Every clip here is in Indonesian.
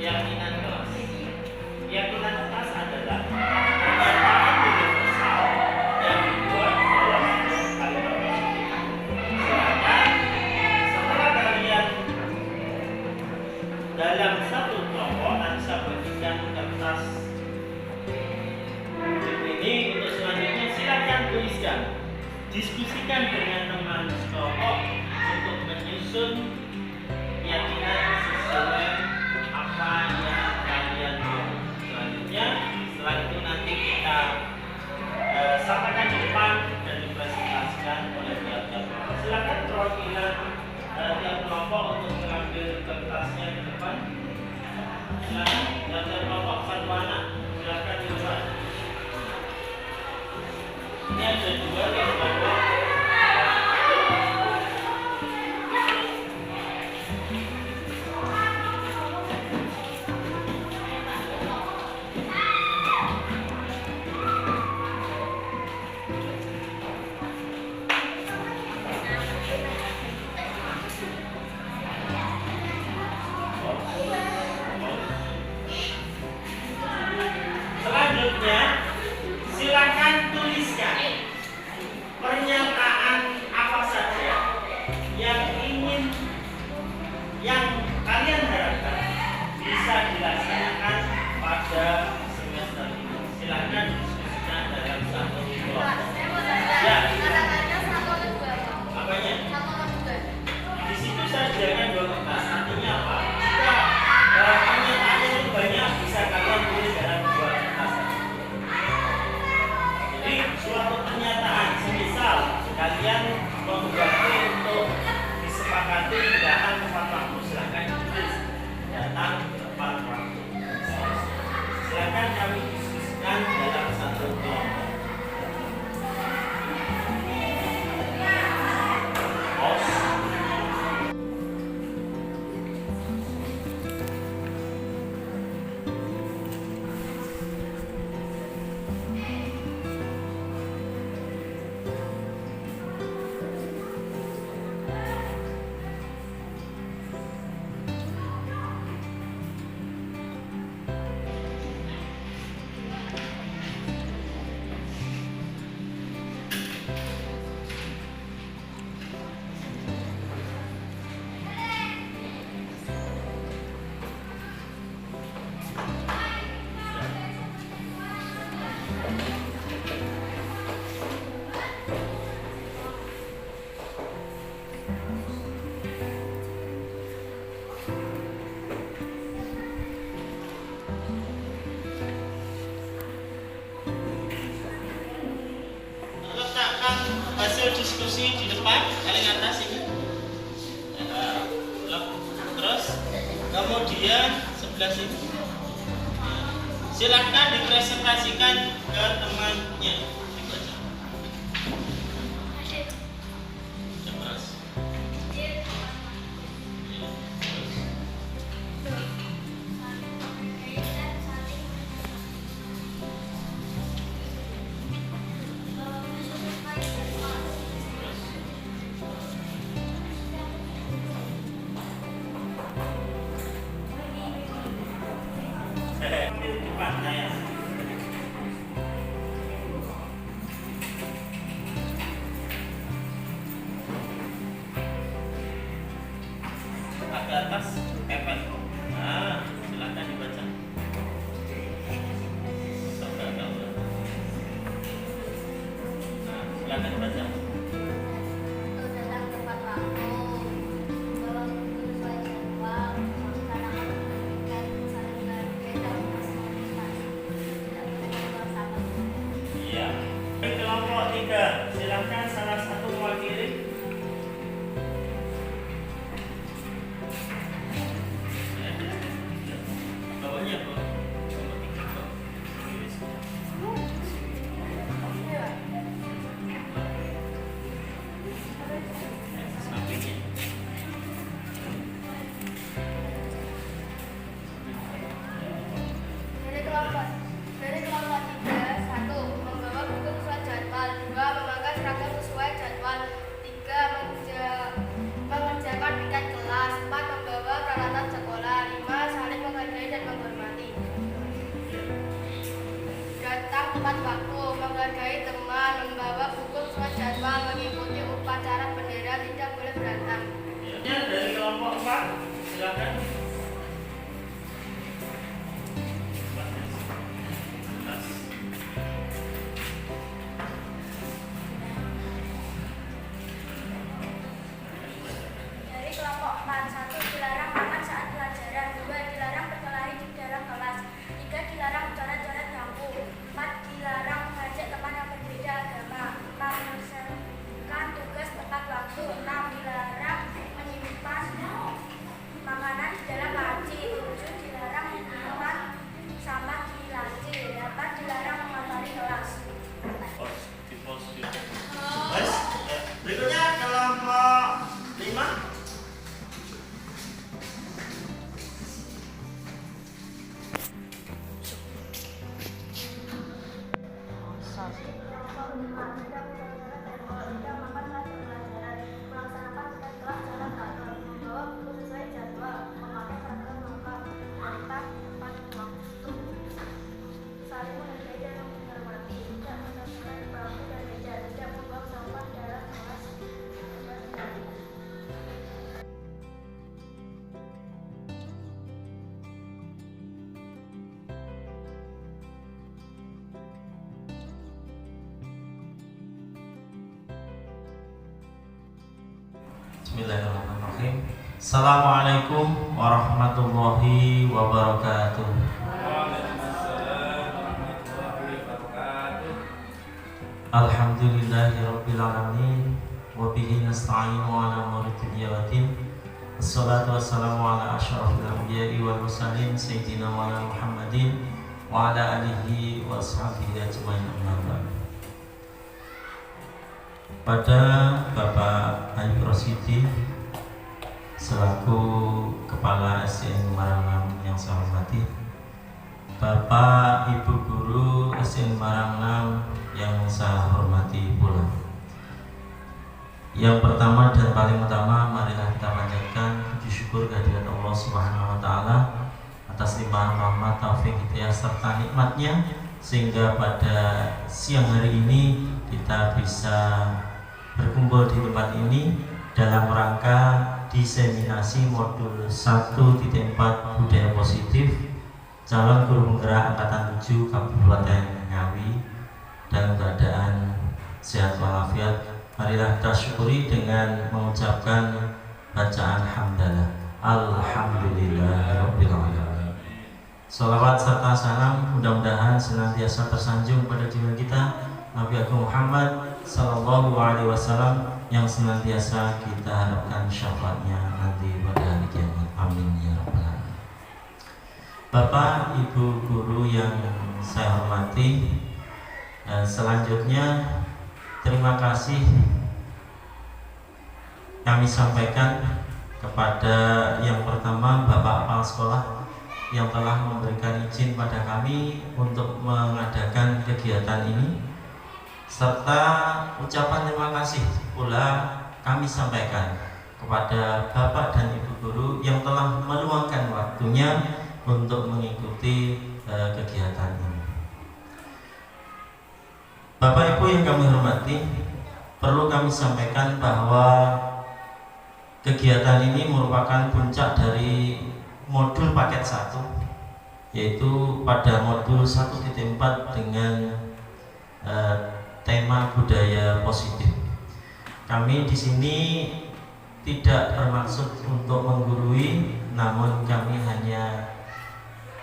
keyakinan kelas. Keyakinan kelas adalah pernyataan universal yang dibuat dalam kalimat positif. Sedangkan setelah kalian dalam satu kelompok, nanti saya bagikan kertas ini untuk selanjutnya. Silakan tuliskan, diskusikan dengan teman sekelompok untuk menyusun keyakinan sesuai apa yang kalian mau. Selanjutnya, setelah itu nanti kita sampaikan di depan dan dipresentasikan oleh tiap-tiap kelompok. Silakan perwakilan tiap kelompok untuk mengambil kertasnya ke depan. Silakan tiap-tiap kelompok satu anak. Silakan di depan. Ini ada dua tiap kelompok. Selanjutnya, silakan tuliskan pernyataan apa saja yang kalian harapkan bisa dilaksanakan pada semester ini. Silakan diskusikan dalam satu kelompok. Ya, apanya? Di situ saya sediakan dua kertas. Artinya apa? Jika pernyataan itu banyak, bisa kalian tulis dalam dua kertas. Jadi suatu pernyataan, semisal kalian membagi untuk disepakati datang tepat waktu, silakan tulis datang tepat waktu. Silakan kami diskusikan dalam satu kelompok. Hasil diskusi di depan paling atas ini. Terus kemudian sebelah sini. Silakan dipresentasikan ke temannya. Agak atas pepet. Nah, silakan dibaca. Nah, silakan dibaca. tepat waktu, menghargai teman, membawa buku sesuai jadwal, mengikuti upacara bendera, tidak boleh berantem. Ya, dari kelompok 4, silakan. Dari kelompok 4, 1. Dilarang makan saat pelajaran. 2. Dilarang berkelahi di dalam kelas. 3. Dilarang coret-coret bangku. 4. Dilarang mengajak teman yang berbeda agama. 5. Menyelesaikan tugas tepat waktu. 6. Dilarang menyimpan makanan di dalam laci. 7. Dilarang menyimpan sampah di laci. 8. Dilarang mengotori kelas. Baik, berikutnya kelompok 5. Bismillahirrahmanirrahim. Assalamualaikum warahmatullahi wabarakatuh. Alhamdulillahirabbil alamin wa bihi nasta'inu ala umuri dunya waddin. Wassalatu wassalamu ala asyrafil anbiya'i wal mursalin sayyidina wa ala Muhammadin wa ala alihi wa ashabihi ajmain. Amma ba'd. Pada Bapak Ayub Rosidi selaku Kepala SDN Marangnam yang saya hormati, Bapak Ibu Guru SDN Marangnam yang saya hormati pula. Yang pertama dan paling utama, marilah kita panjatkan puji syukur kehadirat Allah Subhanahu wa taala atas limpahan rahmat, taufik, hidayah serta nikmatnya, sehingga pada siang hari ini kita bisa berkumpul di tempat ini dalam rangka diseminasi modul 1.4 budaya positif calon guru penggerak angkatan 7 Kabupaten Ngawi dalam keadaan sehat walafiat. Marilah kita syukuri dengan mengucapkan bacaan hamdalah. Alhamdulillahirabbil alamin. Salawat serta salam mudah-mudahan senantiasa tersanjung pada junjungan kita Nabi Agung Muhammad Sallallahu Alaihi Wasallam yang senantiasa kita harapkan syafaatnya nanti pada hari kiamat. Amin ya rabbal alamin. Bapak Ibu guru yang saya hormati, selanjutnya terima kasih kami sampaikan kepada yang pertama Bapak Kepala Sekolah yang telah memberikan izin pada kami untuk mengadakan kegiatan ini, serta ucapan terima kasih pula kami sampaikan kepada Bapak dan Ibu guru yang telah meluangkan waktunya untuk mengikuti kegiatan ini. Bapak Ibu yang kami hormati, perlu kami sampaikan bahwa kegiatan ini merupakan puncak dari modul paket 1, yaitu pada modul 1.4 dengan tema budaya positif. Kami di sini tidak bermaksud untuk menggurui, namun kami hanya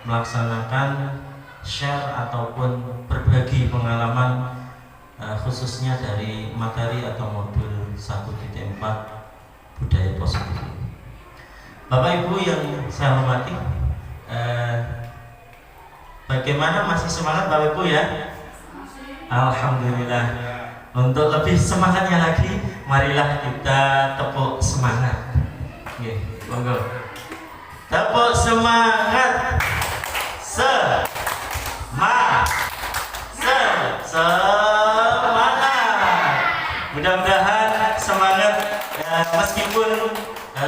melaksanakan share ataupun berbagi pengalaman khususnya dari materi atau modul 1.4 budaya positif. Bapak Ibu yang saya hormati, bagaimana, masih semangat Bapak Ibu ya? Alhamdulillah. Untuk lebih semangatnya lagi, marilah kita tepuk semangat. Oke, monggo. Tepuk semangat. Semangat. Mudah-mudahan semangat meskipun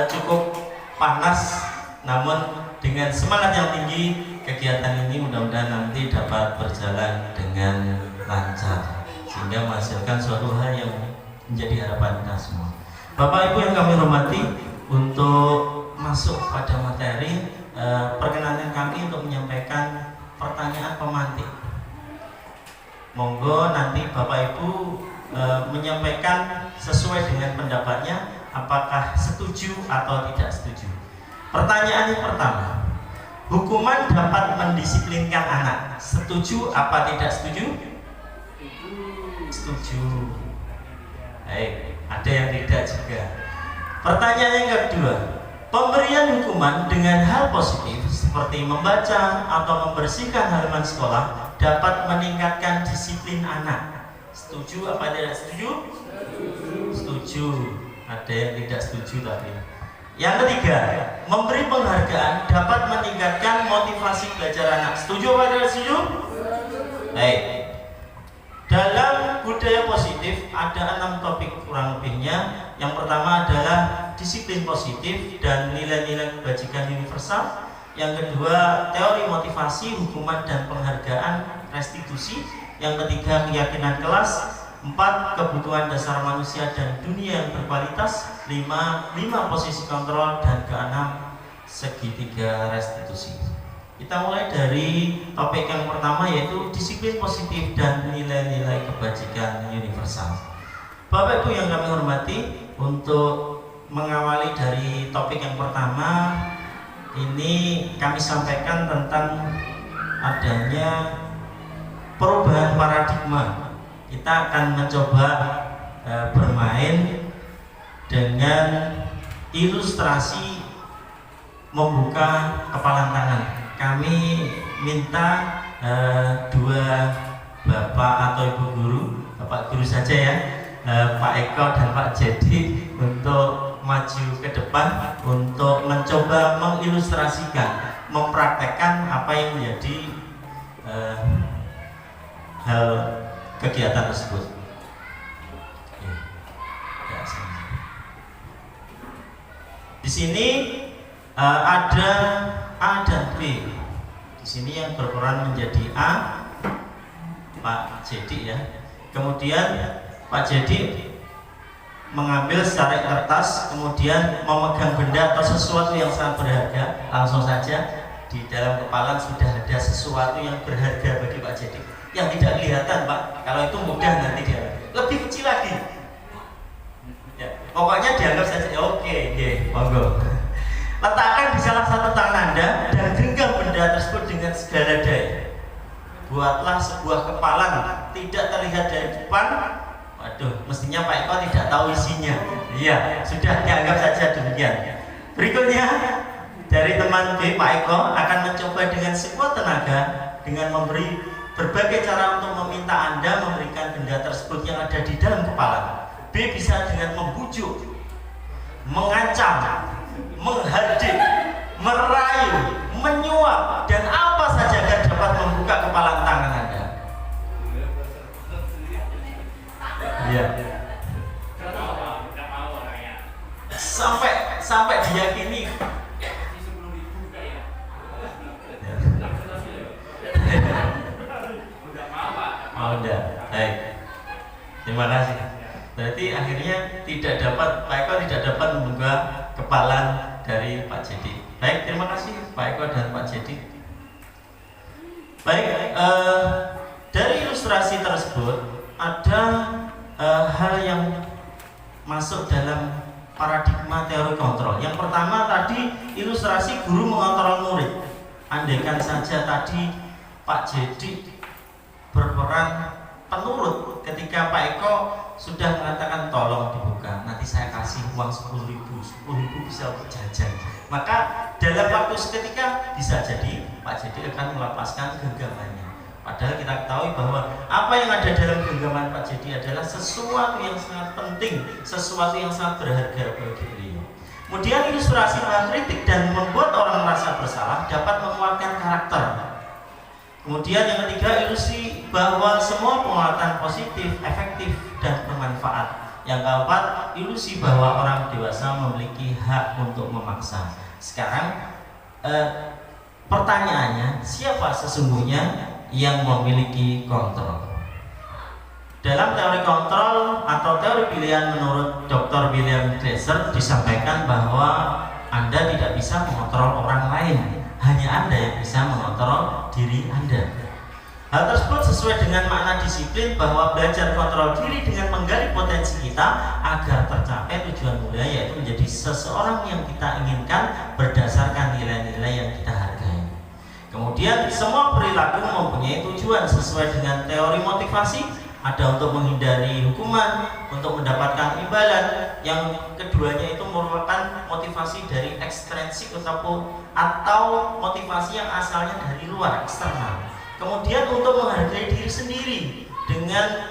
cukup panas, namun dengan semangat semangat yang tinggi. Kegiatan ini mudah-mudahan nanti dapat berjalan dengan lancar sehingga menghasilkan suatu hal yang menjadi harapan kita semua. Bapak Ibu yang kami hormati, untuk masuk pada materi, perkenankan kami untuk menyampaikan pertanyaan pemantik. Monggo nanti Bapak Ibu menyampaikan sesuai dengan pendapatnya, apakah setuju atau tidak setuju. Pertanyaan yang pertama, hukuman dapat mendisiplinkan anak. Setuju apa tidak setuju? Setuju. Baik, ada yang tidak juga. Pertanyaan yang kedua, pemberian hukuman dengan hal positif seperti membaca atau membersihkan halaman sekolah dapat meningkatkan disiplin anak. Setuju apa tidak setuju? Setuju. Ada yang tidak setuju tadi. Yang ketiga, memberi penghargaan dapat meningkatkan motivasi belajar anak. Setuju apa tidak setuju? Baik. Dalam budaya positif ada 6 topik kurang lebihnya. Yang pertama adalah disiplin positif dan nilai-nilai kebajikan universal. Yang kedua, teori motivasi, hukuman dan penghargaan, restitusi. Yang ketiga, keyakinan kelas. 4, kebutuhan dasar manusia dan dunia yang berkualitas. 5, posisi kontrol. Dan ke-6, segitiga restitusi. Kita mulai dari topik yang pertama, yaitu disiplin positif dan nilai-nilai kebajikan universal. Bapak Ibu yang kami hormati, untuk mengawali dari topik yang pertama, ini kami sampaikan tentang adanya perubahan paradigma. Kita akan mencoba bermain dengan ilustrasi membuka kepalan tangan. Kami minta 2 bapak atau ibu guru, bapak guru saja ya, Pak Eko dan Pak Jedi, untuk maju ke depan untuk mencoba mengilustrasikan, mempraktekkan apa yang menjadi hal kegiatan tersebut. Di sini ada A dan B. Di sini yang berperan menjadi A, Pak Jedi ya. Kemudian Pak Jedi mengambil secara kertas, kemudian memegang benda atau sesuatu yang sangat berharga. Langsung saja di dalam kepala sudah ada sesuatu yang berharga bagi Pak Jedi. Yang tidak kelihatan Pak, kalau itu mudah nanti dia lebih kecil lagi. Ya, pokoknya dianggap saja. Oke, monggo. Letakkan di salah satu tangan Anda dan genggam benda tersebut dengan segala daya. Buatlah sebuah kepalan tidak terlihat dari depan. Waduh, mestinya Pak Eko tidak tahu isinya. Iya, sudah dianggap saja demikian. Berikutnya dari teman B, Pak Eko akan mencoba dengan sekuat tenaga dengan memberi berbagai cara untuk meminta Anda memberikan benda tersebut yang ada di dalam kepala. B bisa dengan membujuk, mengancam, menghardik, merayu, menyuap, dan apa saja agar dapat membuka kepala tangan Anda. Iya. Sampai diyakini. Oh, udah. Baik. Terima kasih. Berarti akhirnya tidak dapat, Pak Eko tidak dapat membuka kepalan dari Pak Jedi. Baik, terima kasih Pak Eko dan Pak Jedi. Baik, dari ilustrasi tersebut ada hal yang masuk dalam paradigma teori kontrol. Yang pertama tadi ilustrasi guru mengontrol murid. Andaikan saja tadi Pak Jedi berperan penurut ketika Pak Eko sudah mengatakan tolong dibuka, nanti saya kasih uang 10.000 bisa untuk jajan. Maka dalam waktu seketika bisa jadi Pak Jedi akan melepaskan genggamannya. Padahal kita ketahui bahwa apa yang ada dalam genggaman Pak Jedi adalah sesuatu yang sangat penting, sesuatu yang sangat berharga bagi beliau. Kemudian ilustrasi mengkritik dan membuat orang merasa bersalah dapat menguatkan karakter. Kemudian yang ketiga, ilusi bahwa semua penguatan positif, efektif, dan bermanfaat. Yang keempat, ilusi bahwa orang dewasa memiliki hak untuk memaksa. Sekarang Pertanyaannya, siapa sesungguhnya yang memiliki kontrol? Dalam teori kontrol atau teori pilihan menurut Dr. William Glasser disampaikan bahwa Anda tidak bisa mengontrol orang lain, hanya Anda yang bisa mengontrol diri Anda. Hal tersebut sesuai dengan makna disiplin bahwa belajar kontrol diri dengan menggali potensi kita agar tercapai tujuan mulia, yaitu menjadi seseorang yang kita inginkan berdasarkan nilai-nilai yang kita hargai. Kemudian semua perilaku mempunyai tujuan sesuai dengan teori motivasi. Ada untuk menghindari hukuman, untuk mendapatkan imbalan. Yang keduanya itu merupakan motivasi dari ekstrinsik atau motivasi yang asalnya dari luar, eksternal. Kemudian untuk menghargai diri sendiri dengan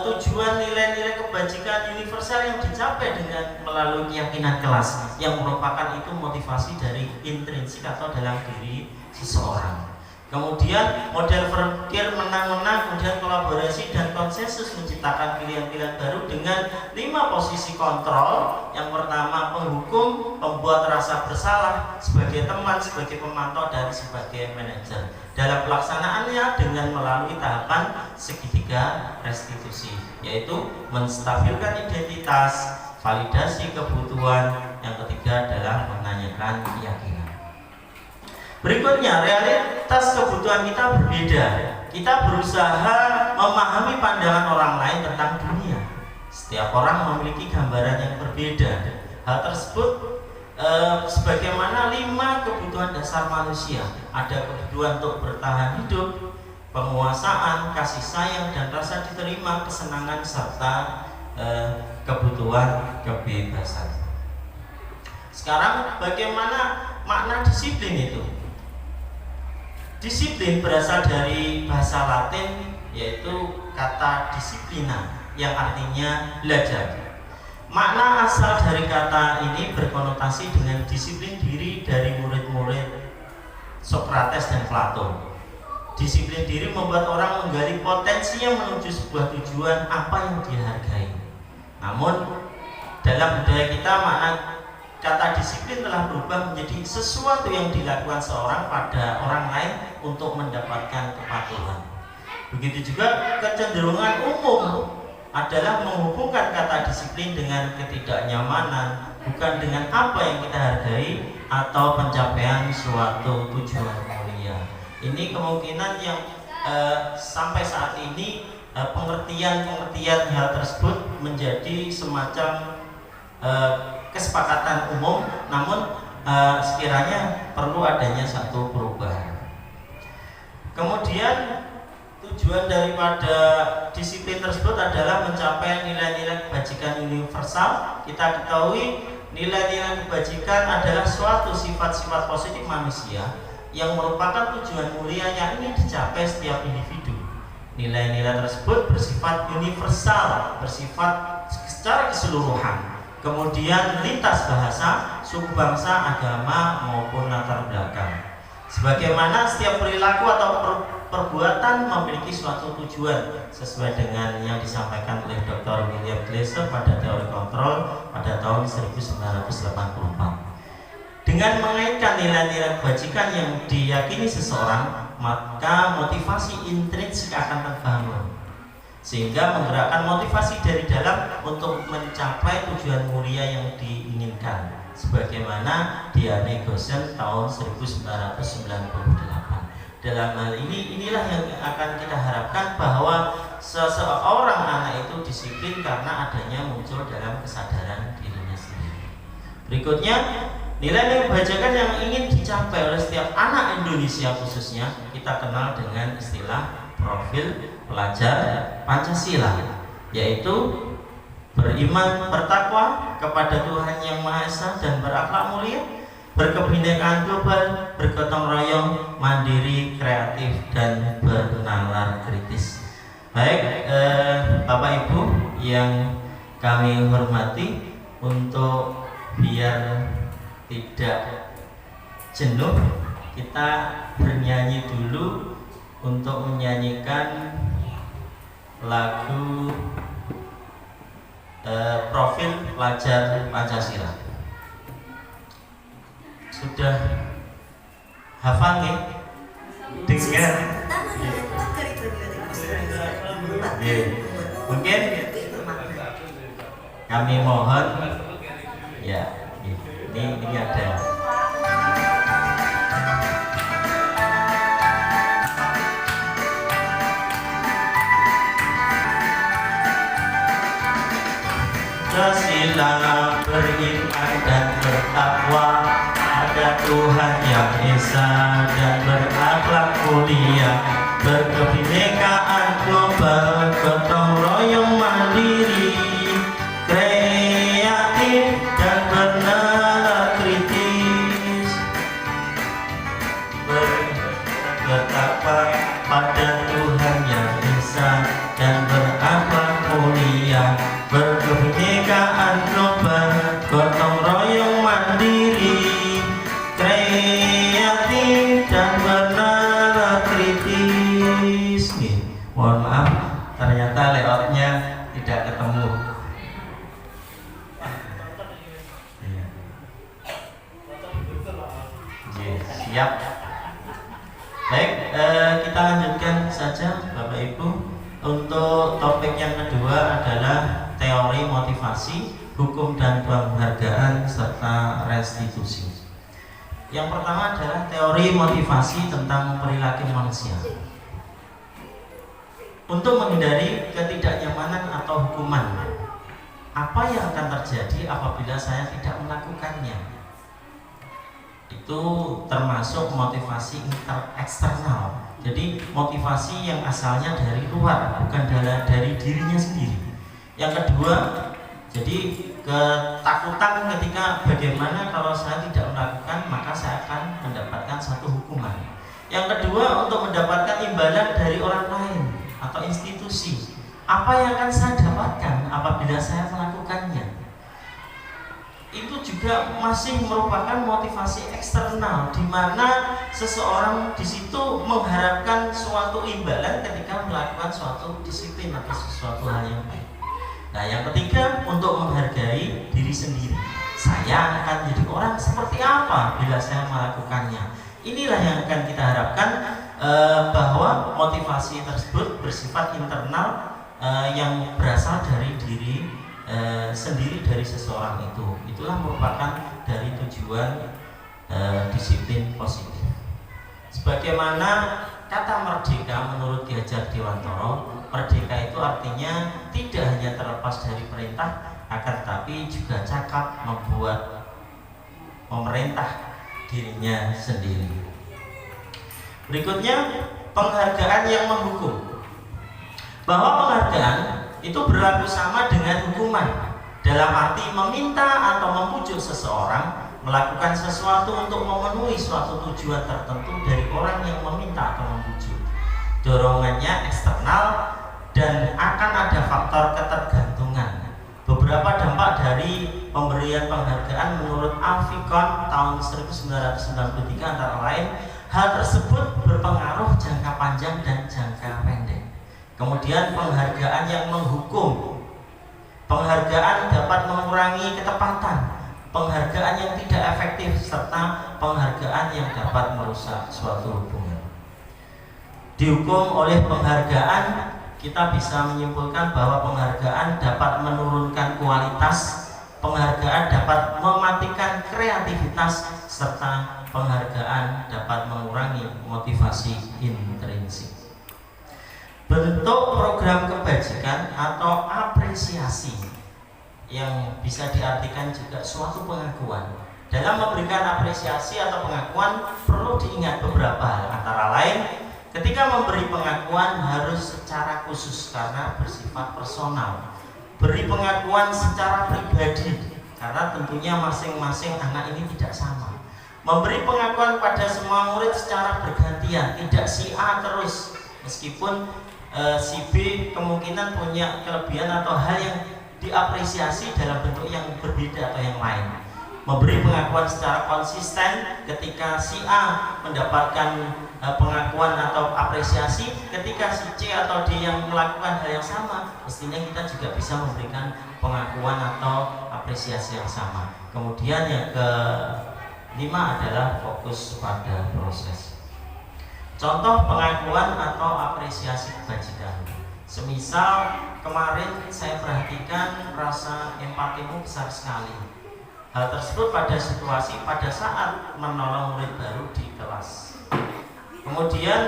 tujuan nilai-nilai kebajikan universal yang dicapai dengan melalui keyakinan kelas, yang merupakan itu motivasi dari intrinsik atau dalam diri seseorang. Kemudian model berpikir menang-menang, kemudian kolaborasi dan konsensus menciptakan pilihan-pilihan baru dengan 5 posisi kontrol. Yang pertama penghukum, pembuat rasa bersalah, sebagai teman, sebagai pemantau, dan sebagai manajer. Dalam pelaksanaannya dengan melalui tahapan segitiga restitusi, yaitu menstabilkan identitas, validasi kebutuhan, yang ketiga adalah menanyakan keyakinan. Berikutnya, realitas kebutuhan kita berbeda. Kita berusaha memahami pandangan orang lain tentang dunia. Setiap orang memiliki gambaran yang berbeda. Hal tersebut sebagaimana 5 kebutuhan dasar manusia. Ada kebutuhan untuk bertahan hidup, penguasaan, kasih sayang, dan rasa diterima, kesenangan, serta kebutuhan kebebasan. Sekarang bagaimana makna disiplin itu? Disiplin berasal dari bahasa Latin, yaitu kata disiplina, yang artinya belajar. Makna asal dari kata ini berkonotasi dengan disiplin diri dari murid-murid Sokrates dan Plato. Disiplin diri membuat orang menggali potensinya menuju sebuah tujuan apa yang dihargai. Namun dalam budaya kita, makna kata disiplin telah berubah menjadi sesuatu yang dilakukan seorang pada orang lain untuk mendapatkan kepatuhan. Begitu juga kecenderungan umum adalah menghubungkan kata disiplin dengan ketidaknyamanan, bukan dengan apa yang kita hargai atau pencapaian suatu tujuan mulia. Ini kemungkinan yang sampai saat ini pengertian hal tersebut menjadi semacam kesepakatan umum, namun sekiranya perlu adanya satu perubahan. Kemudian tujuan daripada disiplin tersebut adalah mencapai nilai-nilai kebajikan universal. Kita ketahui nilai-nilai kebajikan adalah suatu sifat-sifat positif manusia yang merupakan tujuan mulia yang ingin dicapai setiap individu. Nilai-nilai tersebut bersifat universal, bersifat secara keseluruhan. Kemudian lintas bahasa, suku bangsa, agama maupun latar belakang. Sebagaimana setiap perilaku atau perbuatan memiliki suatu tujuan sesuai dengan yang disampaikan oleh Dr. William Glasser pada teori kontrol pada tahun 1984. Dengan mengaitkan nilai-nilai kebajikan yang diyakini seseorang, maka motivasi intrinsik akan terbangun, sehingga menggerakkan motivasi dari dalam untuk mencapai tujuan mulia yang diinginkan, sebagaimana Diane Gosen tahun 1998. Dalam hal ini, inilah yang akan kita harapkan, bahwa seseorang anak itu disiplin karena adanya muncul dalam kesadaran dirinya sendiri. Berikutnya, nilai-nilai kebajikan yang ingin dicapai oleh setiap anak Indonesia khususnya kita kenal dengan istilah profil pelajar Pancasila, yaitu beriman, bertakwa kepada Tuhan Yang Maha Esa dan berakhlak mulia, berkebinekaan global, bergotong royong, mandiri, kreatif, dan bernalar kritis. Baik, Bapak Ibu yang kami hormati, untuk biar tidak jenuh, kita bernyanyi dulu untuk menyanyikan lagu profil pelajar Pancasila. Sudah Hafal nggih? Dengar. Nggih. Mungkin kami mohon ya, ini ada sila beriman dan bertakwa, ada Tuhan yang esa dan berakhlak mulia, berkebinekaan global, gotong royong mandiri, kreatif dan bernalar kritis, bertakwa pada Tuhan yang esa dan berakhlak mulia, berkebinekaan global, gotong royong mandiri, kreatif dan bernalar kritis. Nih, mohon maaf, ternyata layoutnya tidak ketemu. Iya. Siap. Baik, kita lanjutkan saja Bapak Ibu. Untuk topik yang kedua adalah teori motivasi, hukum dan penghargaan serta restitusi. Yang pertama adalah teori motivasi tentang perilaku manusia. Untuk menghindari ketidaknyamanan atau hukuman, apa yang akan terjadi apabila saya tidak melakukannya? Itu termasuk motivasi eksternal. Jadi motivasi yang asalnya dari luar, bukan dari dirinya sendiri. Yang kedua, jadi ketakutan ketika bagaimana kalau saya tidak melakukan maka saya akan mendapatkan satu hukuman. Yang kedua, untuk mendapatkan imbalan dari orang lain atau institusi. Apa yang akan saya dapatkan apabila saya melakukannya? Itu juga masih merupakan motivasi eksternal, di mana seseorang di situ mengharapkan suatu imbalan ketika melakukan suatu disiplin atau sesuatu hal yang baik. Nah, yang ketiga, untuk menghargai diri sendiri. Saya akan jadi orang seperti apa bila saya melakukannya. Inilah yang akan kita harapkan, bahwa motivasi tersebut bersifat internal, yang berasal dari diri sendiri dari seseorang itu. Itulah merupakan dari tujuan disiplin positif. Sebagaimana kata merdeka menurut Ki Hajar Dewantara, merdeka itu artinya tidak hanya terlepas dari perintah, akan tetapi juga cakap membuat memerintah dirinya sendiri. Berikutnya, penghargaan yang menghukum. Bahwa penghargaan itu berlaku sama dengan hukuman, dalam arti meminta atau memujuk seseorang melakukan sesuatu untuk memenuhi suatu tujuan tertentu dari orang yang meminta atau memujuk. Dorongannya eksternal dan akan ada faktor ketergantungan. Beberapa dampak dari pemberian penghargaan menurut Alficon tahun 1993 antara lain, hal tersebut berpengaruh jangka panjang dan jangka pendek. Kemudian penghargaan yang menghukum. Penghargaan dapat mengurangi ketepatan, penghargaan yang tidak efektif, serta penghargaan yang dapat merusak suatu hubungan. Dihukum oleh penghargaan, kita bisa menyimpulkan bahwa penghargaan dapat menurunkan kualitas, penghargaan dapat mematikan kreativitas, serta penghargaan dapat mengurangi motivasi intrinsik. Bentuk program kebajikan atau apresiasi yang bisa diartikan juga suatu pengakuan. Dalam memberikan apresiasi atau pengakuan perlu diingat beberapa hal, antara lain ketika memberi pengakuan harus secara khusus karena bersifat personal. Beri pengakuan secara pribadi karena tentunya masing-masing anak ini tidak sama. Memberi pengakuan pada semua murid secara bergantian, tidak si A terus, meskipun si B kemungkinan punya kelebihan atau hal yang diapresiasi dalam bentuk yang berbeda atau yang lain. Memberi pengakuan secara konsisten ketika si A mendapatkan pengakuan atau apresiasi, ketika si C atau D yang melakukan hal yang sama, mestinya kita juga bisa memberikan pengakuan atau apresiasi yang sama. Kemudian yang 5 adalah fokus pada proses. Contoh pengakuan atau apresiasi kebajikan. Semisal kemarin saya perhatikan rasa empatimu besar sekali. Hal tersebut pada situasi pada saat menolong murid baru di kelas. Kemudian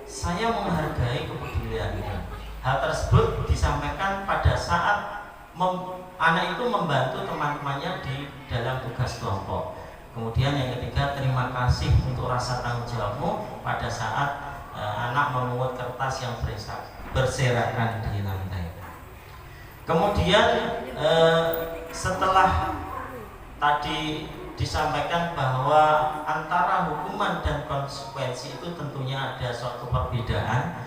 saya menghargai kepeduliannya. Hal tersebut disampaikan pada saat anak itu membantu teman-temannya di dalam tugas kelompok. Kemudian yang ketiga, terima kasih untuk rasa tanggung jawabmu pada saat anak memungut kertas yang berserakan di lantai. Kemudian setelah tadi disampaikan bahwa antara hukuman dan konsekuensi itu tentunya ada suatu perbedaan.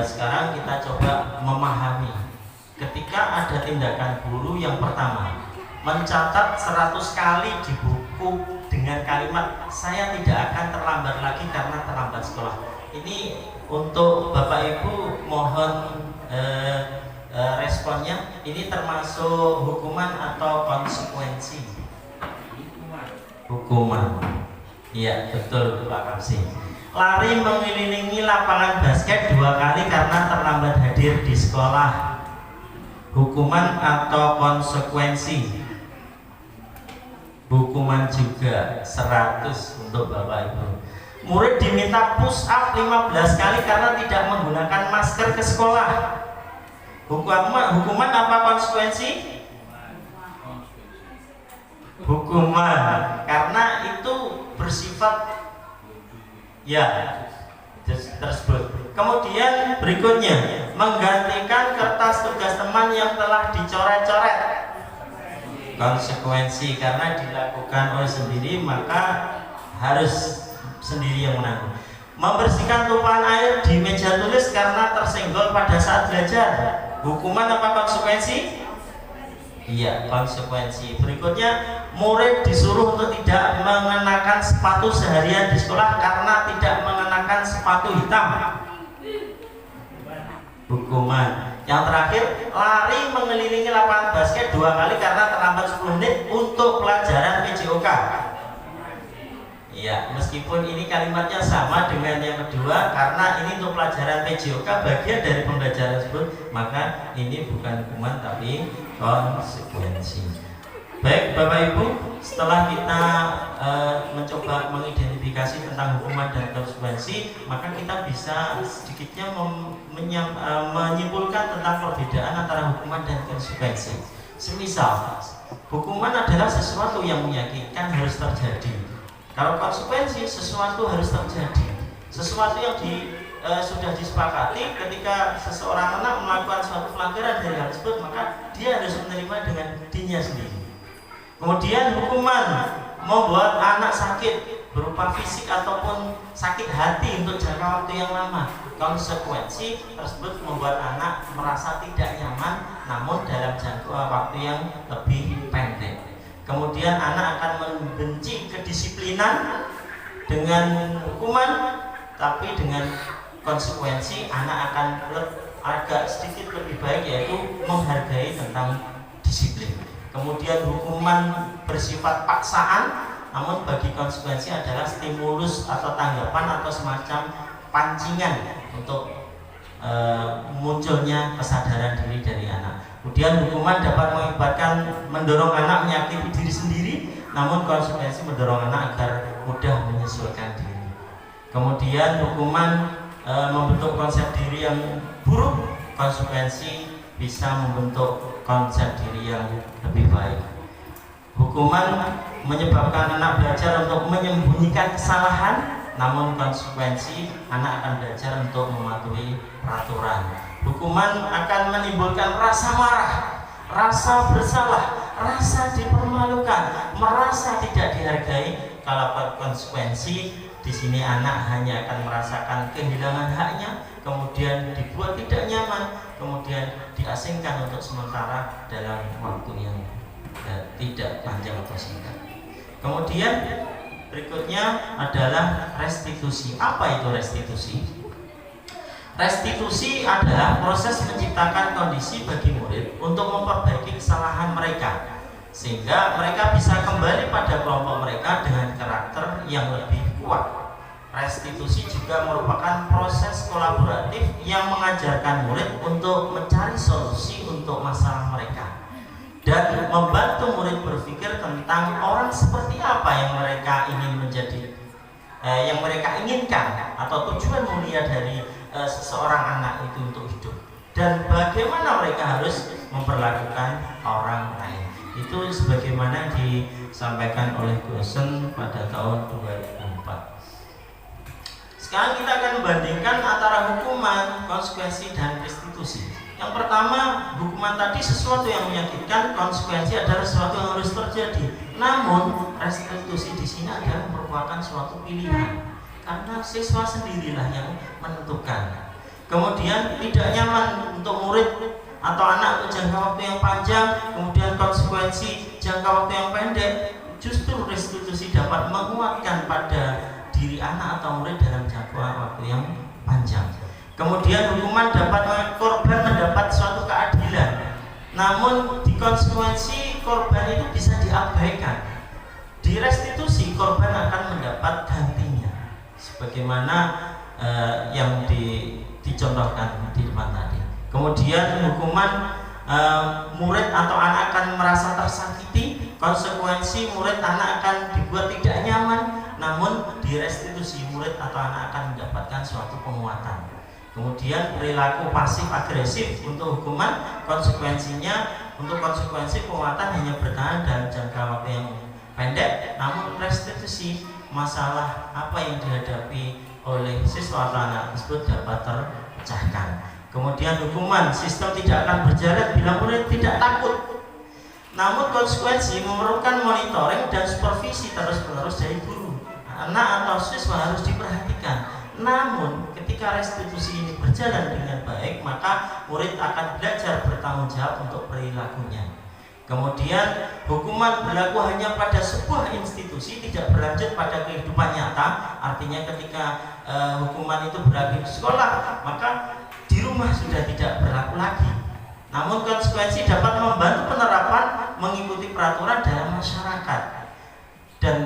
Sekarang kita coba memahami ketika ada tindakan guru yang pertama mencatat 100 kali di buku dengan kalimat saya tidak akan terlambat lagi karena terlambat sekolah. Ini untuk Bapak Ibu mohon responnya, ini termasuk hukuman atau konsekuensi? Hukuman. Iya betul Pak Kapsi. Lari mengelilingi lapangan basket 2 kali karena terlambat hadir di sekolah. Hukuman atau konsekuensi? Hukuman juga 100 untuk Bapak Ibu. Murid diminta push up 15 kali karena tidak menggunakan masker ke sekolah. Hukuman apa konsekuensi? Hukuman, karena itu bersifat ya tersebut. Kemudian berikutnya, menggantikan kertas tugas teman yang telah dicoret-coret. Konsekuensi, karena dilakukan oleh sendiri maka harus sendiri yang menanggung. Membersihkan tumpahan air di meja tulis karena tersenggol pada saat belajar. Hukuman apa konsekuensi? Iya, konsekuensi. Berikutnya, murid disuruh untuk tidak mengenakan sepatu seharian di sekolah karena tidak mengenakan sepatu hitam. Hukuman. Yang terakhir, lari mengelilingi lapangan basket 2 kali karena terlambat 10 menit untuk pelajaran PJOK. Iya, meskipun ini kalimatnya sama dengan yang kedua, karena ini untuk pelajaran PJOK bagian dari pembelajaran tersebut, maka ini bukan hukuman tapi konsekuensi. Baik Bapak Ibu, setelah kita mencoba mengidentifikasi tentang hukuman dan konsekuensi, maka kita bisa sedikitnya menyimpulkan tentang perbedaan antara hukuman dan konsekuensi. Semisal, hukuman adalah sesuatu yang menyakitkan harus terjadi. Kalau konsekuensi, sesuatu harus terjadi. Sesuatu yang sudah disepakati ketika seseorang anak melakukan suatu pelanggaran dari hal tersebut, maka dia harus menerima dengan dirinya sendiri. Kemudian hukuman membuat anak sakit berupa fisik ataupun sakit hati untuk jangka waktu yang lama. Konsekuensi tersebut membuat anak merasa tidak nyaman namun dalam jangka waktu yang lebih pendek. Kemudian anak akan membenci kedisiplinan dengan hukuman, tapi dengan konsekuensi anak akan agak sedikit lebih baik, yaitu menghargai tentang disiplin. Kemudian hukuman bersifat paksaan, namun bagi konsekuensi adalah stimulus atau tanggapan atau semacam pancingan untuk munculnya kesadaran diri dari anak. Kemudian hukuman dapat mengakibatkan mendorong anak menyakiti diri sendiri, namun konsekuensi mendorong anak agar mudah menyesuaikan diri. Kemudian hukuman membentuk konsep diri yang buruk, konsekuensi bisa membentuk konsep diri yang lebih baik. Hukuman menyebabkan anak belajar untuk menyembunyikan kesalahan, namun konsekuensi anak akan belajar untuk mematuhi peraturan. Hukuman akan menimbulkan rasa marah, rasa bersalah, rasa dipermalukan, merasa tidak dihargai. Kalau konsekuensi, di sini anak hanya akan merasakan kehilangan haknya, kemudian dibuat tidak nyaman, kemudian diasingkan untuk sementara dalam waktu yang tidak panjang atau singkat. Kemudian berikutnya adalah restitusi. Apa itu restitusi? Restitusi adalah proses menciptakan kondisi bagi murid untuk memperbaiki kesalahan mereka. sehingga mereka bisa kembali pada kelompok mereka dengan karakter yang lebih kuat. Restitusi juga merupakan proses kolaboratif yang mengajarkan murid untuk mencari solusi untuk masalah mereka dan membantu murid berpikir tentang orang seperti apa yang mereka ingin menjadi, yang mereka inginkan atau tujuan mulia dari seseorang anak itu untuk hidup, dan bagaimana mereka harus memperlakukan orang lain. Itu sebagaimana disampaikan oleh Gosen pada tahun 2004. Sekarang kita akan membandingkan antara hukuman, konsekuensi, dan restitusi. Yang pertama, hukuman tadi sesuatu yang menyakitkan, konsekuensi adalah sesuatu yang harus terjadi. Namun, restitusi di sini adalah merupakan suatu pilihan, karena siswa sendirilah yang menentukan. Kemudian tidak nyaman untuk murid atau anak untuk jangka waktu yang panjang, kemudian konsekuensi jangka waktu yang pendek. Justru restitusi dapat menguatkan pada diri anak atau murid dalam jangka waktu yang panjang. Kemudian hukuman dapat korban mendapat suatu keadilan, namun di konsekuensi korban itu bisa diabaikan. Di restitusi korban akan mendapat gantinya, sebagaimana yang dicontohkan di depan tadi. Kemudian hukuman murid atau anak akan merasa tersakiti, konsekuensi murid anak akan dibuat tidak nyaman, namun di restitusi murid atau anak akan mendapatkan suatu penguatan. Kemudian perilaku pasif agresif untuk hukuman, konsekuensinya untuk konsekuensi penguatan hanya bertahan dalam jangka waktu yang pendek, namun restitusi masalah apa yang dihadapi oleh siswa atau anak tersebut dapat terpecahkan. Kemudian hukuman, sistem tidak akan berjalan bila murid tidak takut. Namun konsekuensi memerlukan monitoring dan supervisi terus-menerus dari guru. Anak atau siswa harus diperhatikan. Namun ketika restitusi ini berjalan dengan baik, maka murid akan belajar bertanggung jawab untuk perilakunya. Kemudian hukuman berlaku hanya pada sebuah institusi, tidak berlanjut pada kehidupan nyata. Artinya ketika hukuman itu berlaku di sekolah, maka di rumah sudah tidak berlaku lagi. Namun konsekuensi dapat membantu penerapan mengikuti peraturan dalam masyarakat. Dan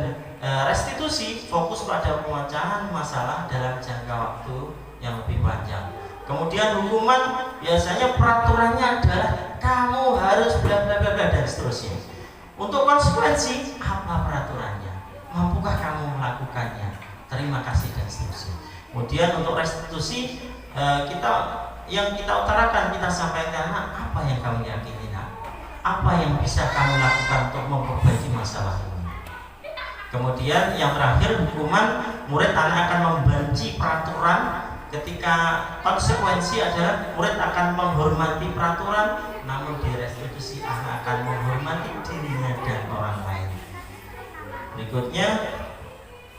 restitusi fokus pada pemecahan masalah dalam jangka waktu yang lebih panjang. Kemudian hukuman biasanya peraturannya adalah kamu harus bla bla bla dan seterusnya. Untuk konsekuensi, apa peraturannya? Mampukah kamu melakukannya? Terima kasih dan seterusnya. Kemudian untuk restitusi, yang kita utarakan, kita sampaikan, apa yang kamu yakini, apa yang bisa kamu lakukan untuk memperbaiki masalah ini. Kemudian yang terakhir, hukuman, murid anak akan membenci peraturan, ketika konsekuensi adalah murid akan menghormati peraturan, namun di restitusi anak akan menghormati dirinya dan orang lain. Berikutnya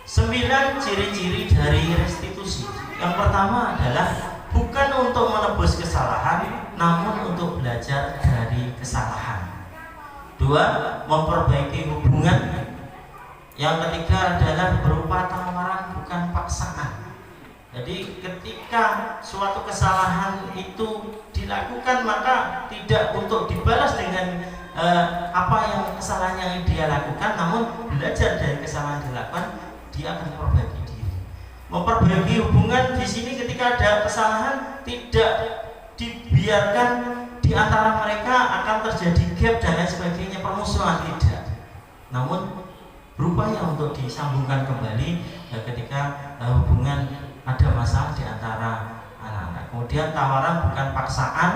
9 ciri-ciri dari restitusi. Yang pertama adalah bukan untuk menebus kesalahan, namun untuk belajar dari kesalahan. 2. Memperbaiki hubungan. Yang ketiga adalah berupa tawaran bukan paksaan. Jadi ketika suatu kesalahan itu dilakukan, maka tidak untuk dibalas dengan apa yang kesalahan yang dia lakukan, namun belajar dari kesalahan yang dilakukan, dia akan memperbaiki diri. Memperbaiki hubungan di sini ketika ada kesalahan tidak dibiarkan di antara mereka akan terjadi gap dan lain sebagainya, permusuhan, tidak. Namun berupaya untuk disambungkan kembali ketika hubungan ada masalah di antara anak-anak. Kemudian tawaran bukan paksaan,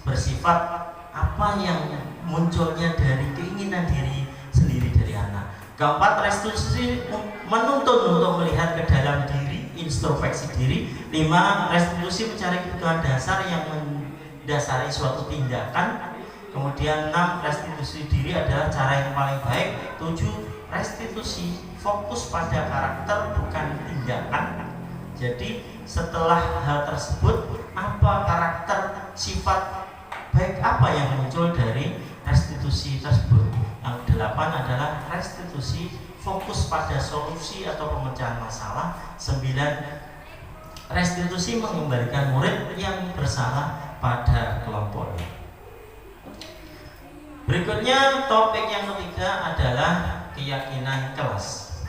bersifat apa yang munculnya dari keinginan diri sendiri dari anak. Keempat, restitusi menuntun untuk melihat ke dalam diri, introspeksi diri. 5, restitusi mencari kebutuhan dasar yang mendasari suatu tindakan. Kemudian 6, restitusi diri adalah cara yang paling baik. 7, restitusi fokus pada karakter bukan tindakan. Jadi setelah hal tersebut, apa karakter, sifat baik apa yang muncul dari restitusi tersebut. Yang 8 adalah restitusi fokus pada solusi atau pemecahan masalah. 9, restitusi mengembalikan murid yang bersalah pada kelompoknya. Berikutnya topik yang ketiga adalah keyakinan kelas.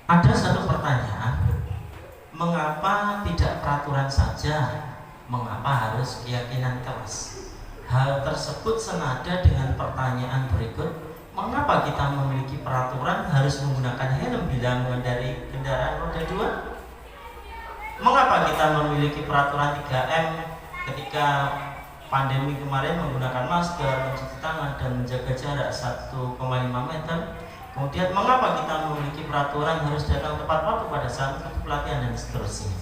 Ada satu pertanyaan, mengapa tidak peraturan saja? Mengapa harus keyakinan kelas? Hal tersebut senada dengan pertanyaan berikut, mengapa kita memiliki peraturan harus menggunakan helm bila mengendarai kendaraan roda 2? Mengapa kita memiliki peraturan 3M ketika pandemi kemarin menggunakan masker, mencuci tangan, dan menjaga jarak 1,5 meter? Kemudian mengapa kita memiliki peraturan harus datang tepat waktu pada saat ikut pelatihan dan seterusnya?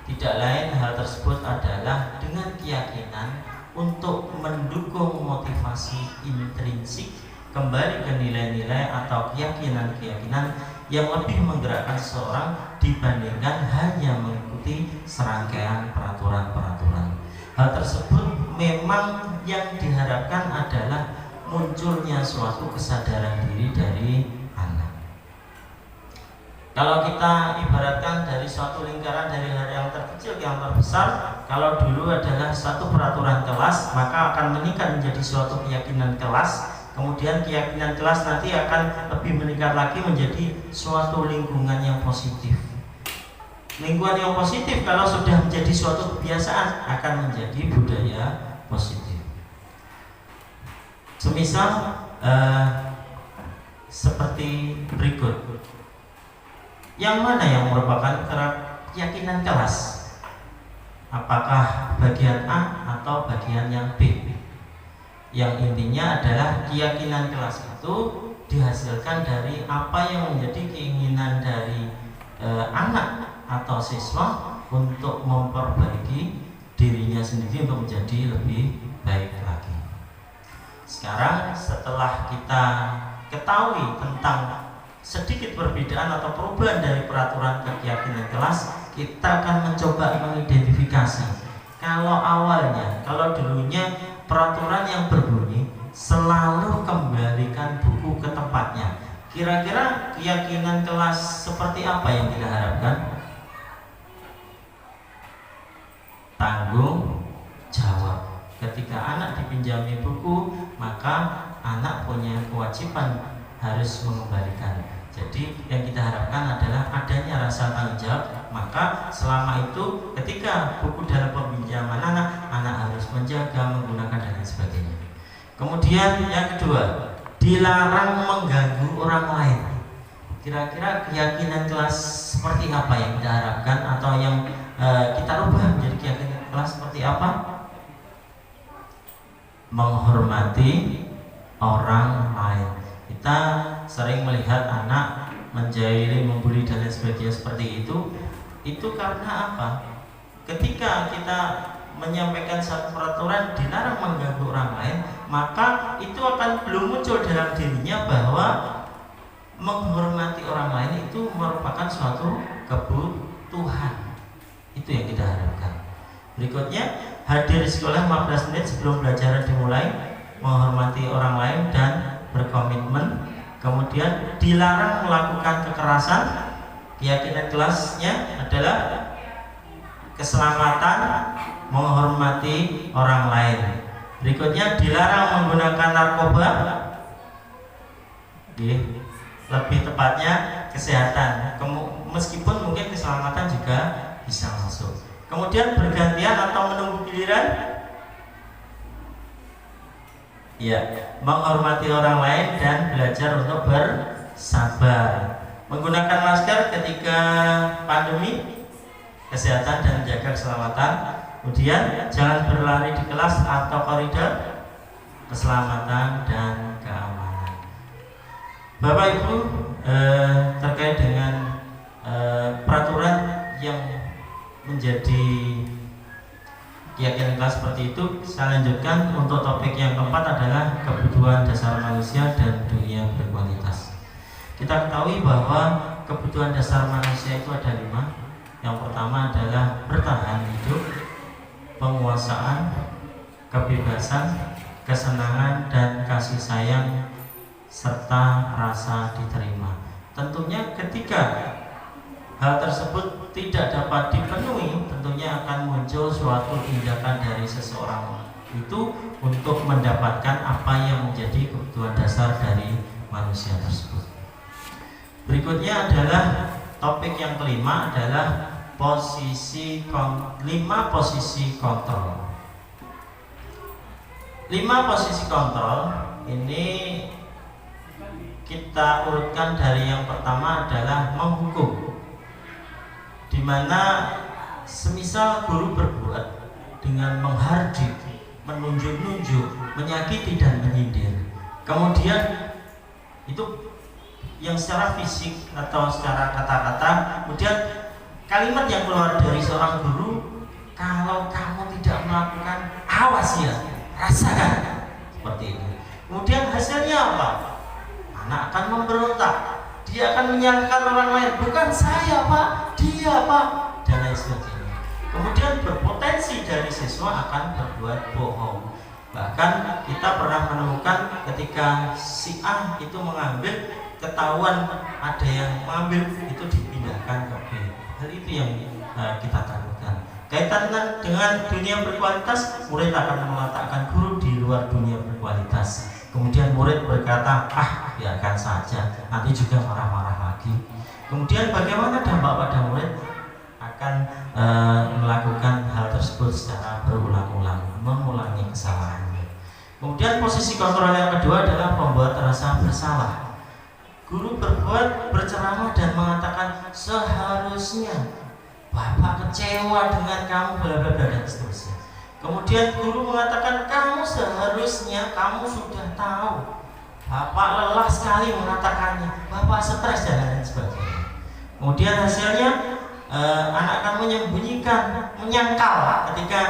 Tidak lain hal tersebut adalah dengan keyakinan untuk mendukung motivasi intrinsik kembali ke nilai-nilai atau keyakinan-keyakinan yang lebih menggerakkan seseorang dibandingkan hanya mengikuti serangkaian peraturan-peraturan. Hal tersebut memang yang diharapkan adalah munculnya suatu kesadaran diri dari anak. Kalau kita ibaratkan dari suatu lingkaran dari hal yang terkecil ke yang terbesar, kalau dulu adalah satu peraturan kelas, maka akan meningkat menjadi suatu keyakinan kelas. Kemudian keyakinan kelas nanti akan lebih meningkat lagi menjadi suatu lingkungan yang positif. Lingkungan yang positif kalau sudah menjadi suatu kebiasaan akan menjadi budaya positif. Semisal seperti berikut. Yang mana yang merupakan keyakinan kelas? Apakah bagian A atau bagian yang B? Yang intinya adalah keyakinan kelas itu dihasilkan dari apa yang menjadi keinginan dari anak atau siswa untuk memperbaiki dirinya sendiri untuk menjadi lebih baik lagi. Sekarang setelah kita ketahui tentang sedikit perbedaan atau perubahan dari peraturan ke keyakinan kelas, kita akan mencoba mengidentifikasi. Kalau dulunya peraturan yang berbunyi selalu kembalikan buku ke tempatnya, kira-kira keyakinan kelas seperti apa yang kita harapkan? Tanggung jawab. Ketika anak dipinjami buku, maka anak punya kewajiban harus mengembalikan. Jadi yang kita harapkan adalah adanya rasa tanggung jawab. Maka selama itu ketika buku dalam peminjaman anak harus menjaga, menggunakan dan lain sebagainya. Kemudian yang kedua, dilarang mengganggu orang lain. Kira-kira keyakinan kelas seperti apa yang kita harapkan atau yang kita rubah menjadi keyakinan kelas seperti apa? Menghormati orang lain. Kita sering melihat anak menjaili, membuli dan lain sebagainya seperti itu karena apa? Ketika kita menyampaikan satu peraturan dilarang mengganggu orang lain, maka itu akan belum muncul dalam dirinya bahwa menghormati orang lain itu merupakan suatu kebutuhan. Itu yang kita harapkan. Berikutnya, hadir di sekolah 15 menit sebelum pelajaran dimulai, menghormati orang lain dan berkomitmen. Kemudian dilarang melakukan kekerasan. Keyakinan kelasnya adalah keselamatan, menghormati orang lain. Berikutnya, dilarang menggunakan narkoba. Lebih tepatnya kesehatan. Meskipun mungkin keselamatan juga bisa masuk. Kemudian bergantian atau menunggu giliran. Ya, menghormati orang lain dan belajar untuk bersabar. Menggunakan masker ketika pandemi, kesehatan dan menjaga keselamatan. Kemudian jangan berlari di kelas atau koridor, keselamatan dan keamanan. Bapak Ibu, terkait dengan peraturan yang menjadi keyakinan kelas seperti itu, saya lanjutkan untuk topik yang keempat adalah kebutuhan dasar manusia dan dunia berkualitas. Kita ketahui bahwa kebutuhan dasar manusia itu ada 5. Yang pertama adalah bertahan hidup, penguasaan, kebebasan, kesenangan dan kasih sayang serta rasa diterima. Tentunya ketika hal tersebut tidak dapat dipenuhi, tentunya akan muncul suatu tindakan dari seseorang itu untuk mendapatkan apa yang menjadi kebutuhan dasar dari manusia tersebut. Berikutnya adalah topik yang kelima adalah 5 posisi kontrol. 5 posisi kontrol ini kita urutkan dari yang pertama adalah menghukum, di mana semisal guru berbuat dengan menghardik, menunjuk-nunjuk, menyakiti dan menyindir, kemudian itu yang secara fisik atau secara kata-kata, kemudian kalimat yang keluar dari seorang guru, kalau kamu tidak melakukan, awas ya, rasakan, seperti itu. Kemudian hasilnya apa? Anak akan memberontak, dia akan menyalahkan orang lain, bukan saya pak, dia pak, dan lain sebagainya. Kemudian berpotensi dari siswa akan berbuat bohong. Bahkan kita pernah menemukan ketika si A itu mengambil, ketahuan ada yang mengambil, itu dipindahkan ke B. Hal itu yang kita takutkan. Kaitan dengan dunia berkualitas, murid akan meletakkan guru di luar dunia berkualitas. Kemudian murid berkata, biarkan saja, nanti juga marah-marah lagi. Kemudian bagaimana dampak pada murid? Akan melakukan hal tersebut secara berulang-ulang, mengulangi kesalahannya. Kemudian posisi kontrol yang kedua adalah membuat rasa bersalah. Guru berceramah dan mengatakan, seharusnya Bapak kecewa dengan kamu, bla bla bla, dan seterusnya. Kemudian guru mengatakan, kamu seharusnya, kamu sudah tahu, Bapak lelah sekali mengatakannya, Bapak stres dan lain sebagainya. Kemudian hasilnya anak akan menyembunyikan, menyangkal ketika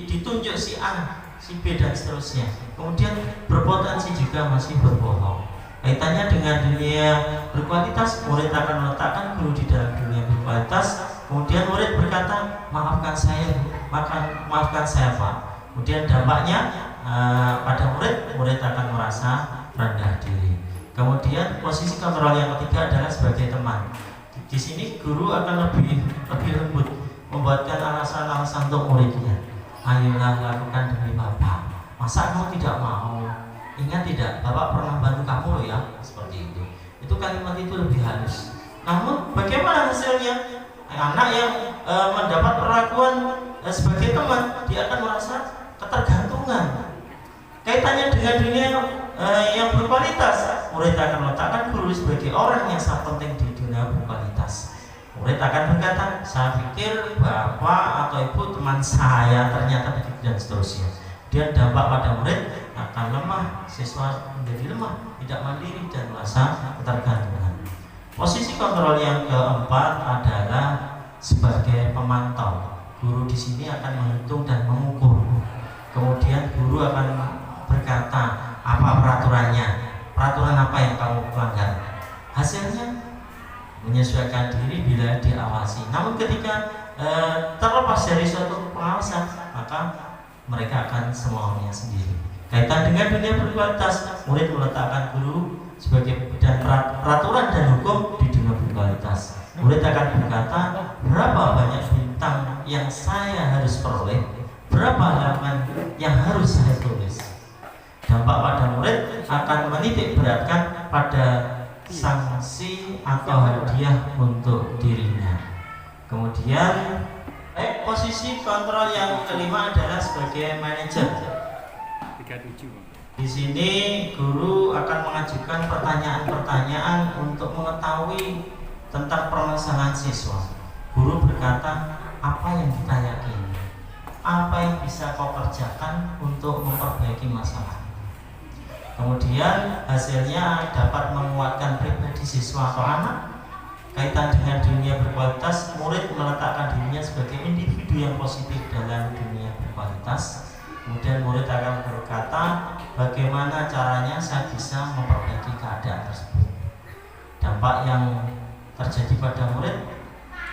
ditunjuk si A, si B dan seterusnya. Kemudian berpotensi juga masih berbohong. Kaitannya dengan dunia berkualitas, murid akan meletakkan guru di dalam dunia berkualitas. Kemudian murid berkata, maafkan saya Bu, maafkan saya Pak. Kemudian dampaknya pada murid akan merasa rendah diri. Kemudian posisi kontrol yang ketiga adalah sebagai teman. Di sini guru akan lebih lembut, membuatkan alasan-alasan untuk muridnya. Ayolah lakukan demi Bapak. Masa kamu tidak mau? Ingat tidak, Bapak pernah bantu kamu loh ya, seperti itu. Itu kalimat itu lebih halus. Namun bagaimana hasilnya? Anak yang mendapat perlakuan sebagai teman, dia akan merasa ketergantungan. Kaitannya dengan dunia yang berkualitas, murid akan meletakkan guru sebagai orang yang sangat penting di dunia berkualitas. Murid akan berkata, saya pikir Bapak atau Ibu teman saya, ternyata begitu dan seterusnya. Dan dampak pada murid akan lemah, siswa menjadi lemah, tidak mandiri dan merasa ketergantungan. Posisi kontrol yang keempat adalah sebagai pemantau. Guru di sini akan menghitung dan mengukur. Kemudian guru akan berkata, apa peraturannya? Peraturan apa yang kamu pelanggar? Hasilnya menyesuaikan diri bila diawasi. Namun ketika terlepas dari suatu pengawasan, maka mereka akan semaunya sendiri. Kaitan dengan dunia berkualitas, murid meletakkan guru sebagai dan peraturan dan hukum di dunia berkualitas. Murid akan berkata, berapa banyak bintang yang saya harus peroleh, berapa halaman yang harus saya tulis. Dampak pada murid akan menitik beratkan pada sanksi atau hadiah untuk dirinya. Kemudian posisi kontrol yang kelima adalah sebagai manajer. 37. Di sini guru akan mengajukan pertanyaan-pertanyaan untuk mengetahui tentang permasalahan siswa. Guru berkata, apa yang kita yakini? Apa yang bisa kau kerjakan untuk memperbaiki masalah? Kemudian hasilnya dapat menguatkan pribadi siswa atau anak. Kaitan dengan dunia berkualitas, murid meletakkan dirinya sebagai individu yang positif dalam dunia berkualitas. Kemudian murid akan berkata, bagaimana caranya saya bisa memperbaiki keadaan tersebut. Dampak yang terjadi pada murid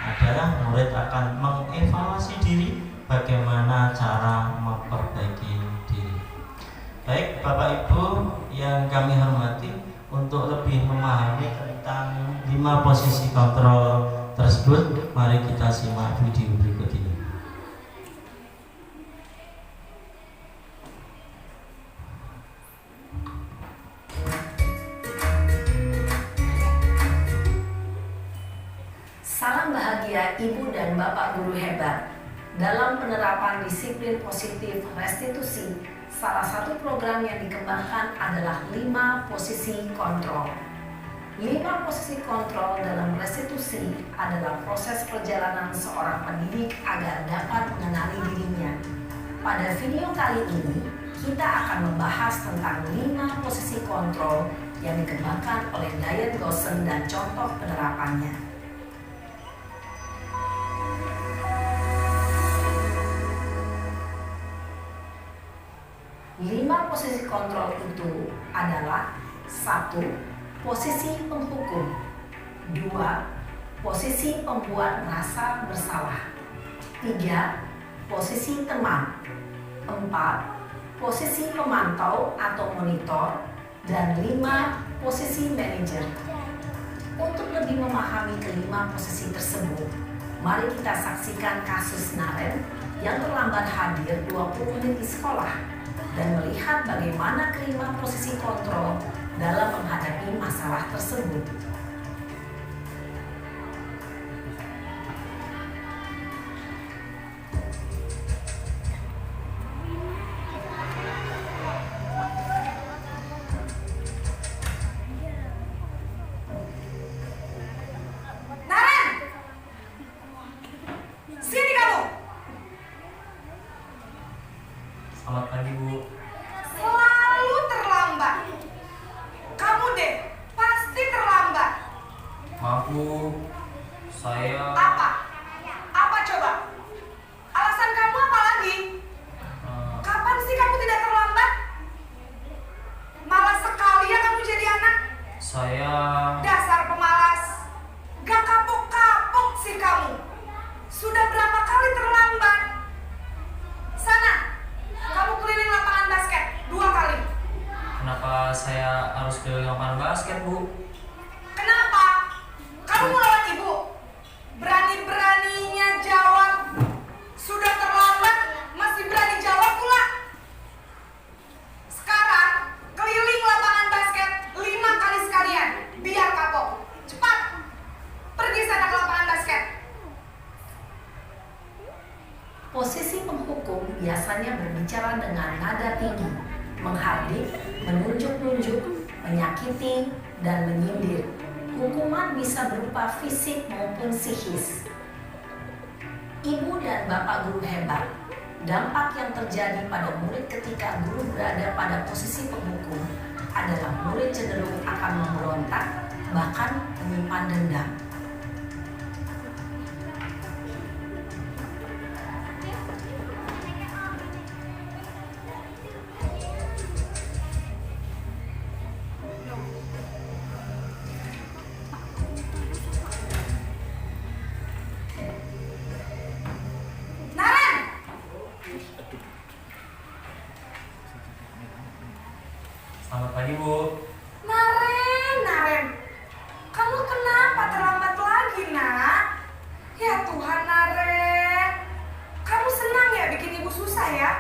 adalah murid akan mengevaluasi diri, bagaimana cara memperbaiki diri. Baik Bapak Ibu yang kami hormati, untuk lebih memahami tentang 5 posisi kontrol tersebut, mari kita simak video berikut ini. Salam bahagia Ibu dan Bapak guru hebat. Dalam penerapan disiplin positif restitusi, salah satu program yang dikembangkan adalah 5 posisi kontrol. 5 posisi kontrol dalam restitusi adalah proses perjalanan seorang pendidik agar dapat mengenali dirinya. Pada video kali ini, kita akan membahas tentang 5 posisi kontrol yang dikembangkan oleh Diane Goshen dan contoh penerapannya. 5 posisi kontrol itu adalah 1. Posisi penghukum. 2. Posisi pembuat merasa bersalah. 3. Posisi teman. 4. Posisi pemantau atau monitor. Dan 5. Posisi manajer. Untuk lebih memahami kelima posisi tersebut, mari kita saksikan kasus Naren yang terlambat hadir 20 menit di sekolah dan melihat bagaimana kelima posisi kontrol dalam menghadapi masalah tersebut. Naren! Sini kamu! Selamat pagi, Bu. Selalu terlambat. Kamu deh, pasti terlambat. Maaf, Bu. Saya Apa? Apa coba? Alasan kamu apa lagi? Kapan sih kamu tidak terlambat? Malas sekali ya kamu jadi anak. saya Dasar pemalas. Gak kapok-kapok sih kamu. Sudah berapa kali terlambat? Sana, kamu keliling lapangan basket 2 kali. kenapa saya harus keliling lapangan basket, Bu? Kenapa? Kamu melawan ibu? Berani-beraninya jawab. Sudah terlambat, masih berani jawab pula. Sekarang, keliling lapangan basket 5 kali sekalian. Biar kapok. Cepat. Pergi sana ke lapangan basket. Posisi penghukum biasanya berbicara dengan nada tinggi, menghardik, menunjuk-nunjuk, menyakiti, dan menyindir. Hukuman bisa berupa fisik maupun psikis. Ibu dan Bapak guru hebat, dampak yang terjadi pada murid ketika guru berada pada posisi penghukum adalah murid cenderung akan memberontak, bahkan menyimpan dendam. Naren! Selamat pagi, Bu. Naren. Kamu kenapa terlambat lagi, nak? Ya Tuhan, Naren. Kamu senang ya bikin ibu susah ya?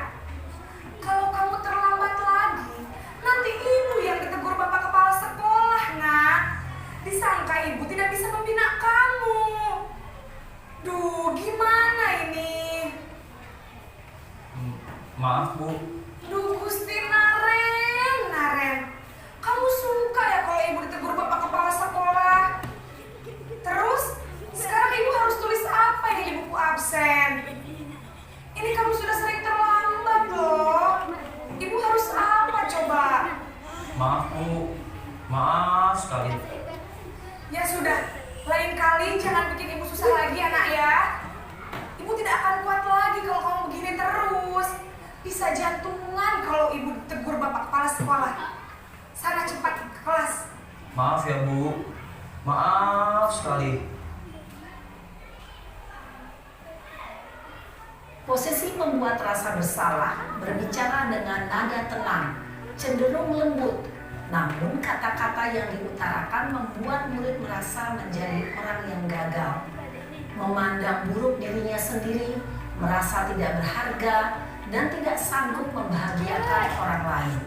Kalau kamu terlambat lagi, nanti ibu yang ditegur bapak kepala sekolah, nak. Disangka ibu tidak bisa membina kamu. Duh, gimana ini? Maaf, Bu. Duh, Gusti Naren. Kamu suka ya kalau ibu ditegur bapak kepala sekolah? Terus, sekarang ibu harus tulis apa ini di buku absen? Ini kamu sudah sering terlambat loh. Ibu harus apa coba? Maaf, Bu. Maaf sekali. Ya sudah, lain kali jangan bikin ibu susah lagi anak ya. Ibu tidak akan kuat lagi kalau kamu begini terus. Bisa jantungan kalau ibu ditegur bapak kepala sekolah. Sana cepat ke kelas. Maaf ya, Bu. Maaf sekali. Posisi membuat rasa bersalah berbicara dengan nada tenang, cenderung lembut. Namun kata-kata yang diutarakan membuat murid merasa menjadi orang yang gagal, memandang buruk dirinya sendiri, merasa tidak berharga, dan tidak sanggup membahagiakan orang lain.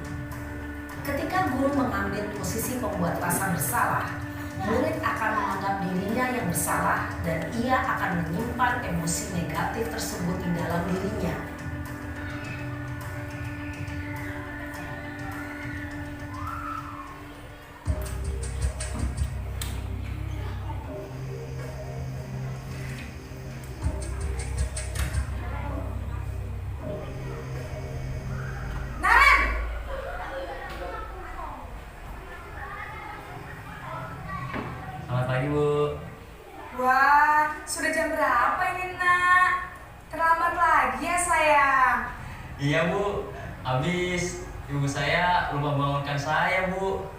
Ketika guru mengambil posisi pembuat rasa bersalah, murid akan menganggap dirinya yang bersalah dan ia akan menyimpan emosi negatif tersebut di dalam dirinya. Naren! Selamat pagi, Bu. Wah, sudah jam berapa ini, Nak? Terlambat lagi ya, sayang. Iya, Bu. Habis ibu saya lupa bangunkan saya, Bu.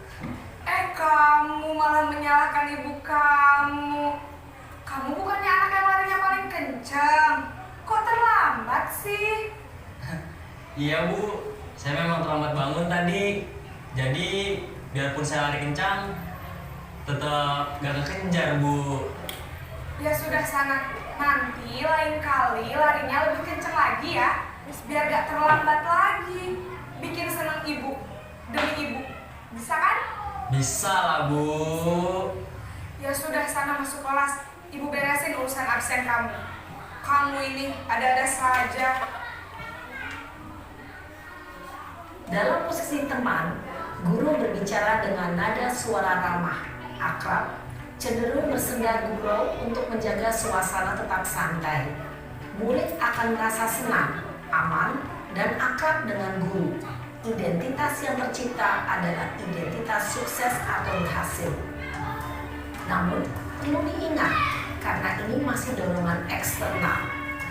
Kamu malah menyalahkan ibu kamu. Kamu bukannya anak yang larinya paling kencang. Kok terlambat sih? Iya, Bu. Saya memang terlambat bangun tadi. Jadi, biarpun saya lari kencang, tetap gak kekejar, Bu. Ya sudah sana. Nanti lain kali larinya lebih kencang lagi ya. Biar gak terlambat lagi. Bikin seneng ibu. Demi ibu. Bisa kan? Bisa lah, Bu. Ya sudah sana masuk kelas. Ibu beresin urusan absen kamu. Kamu ini ada-ada saja. Dalam posisi teman, guru berbicara dengan nada suara ramah, akrab, cenderung bersenda gurau untuk menjaga suasana tetap santai. Murid akan merasa senang, aman, dan akrab dengan guru. Identitas yang tercipta adalah identitas sukses atau berhasil. Namun, perlu diingat, karena ini masih dorongan eksternal,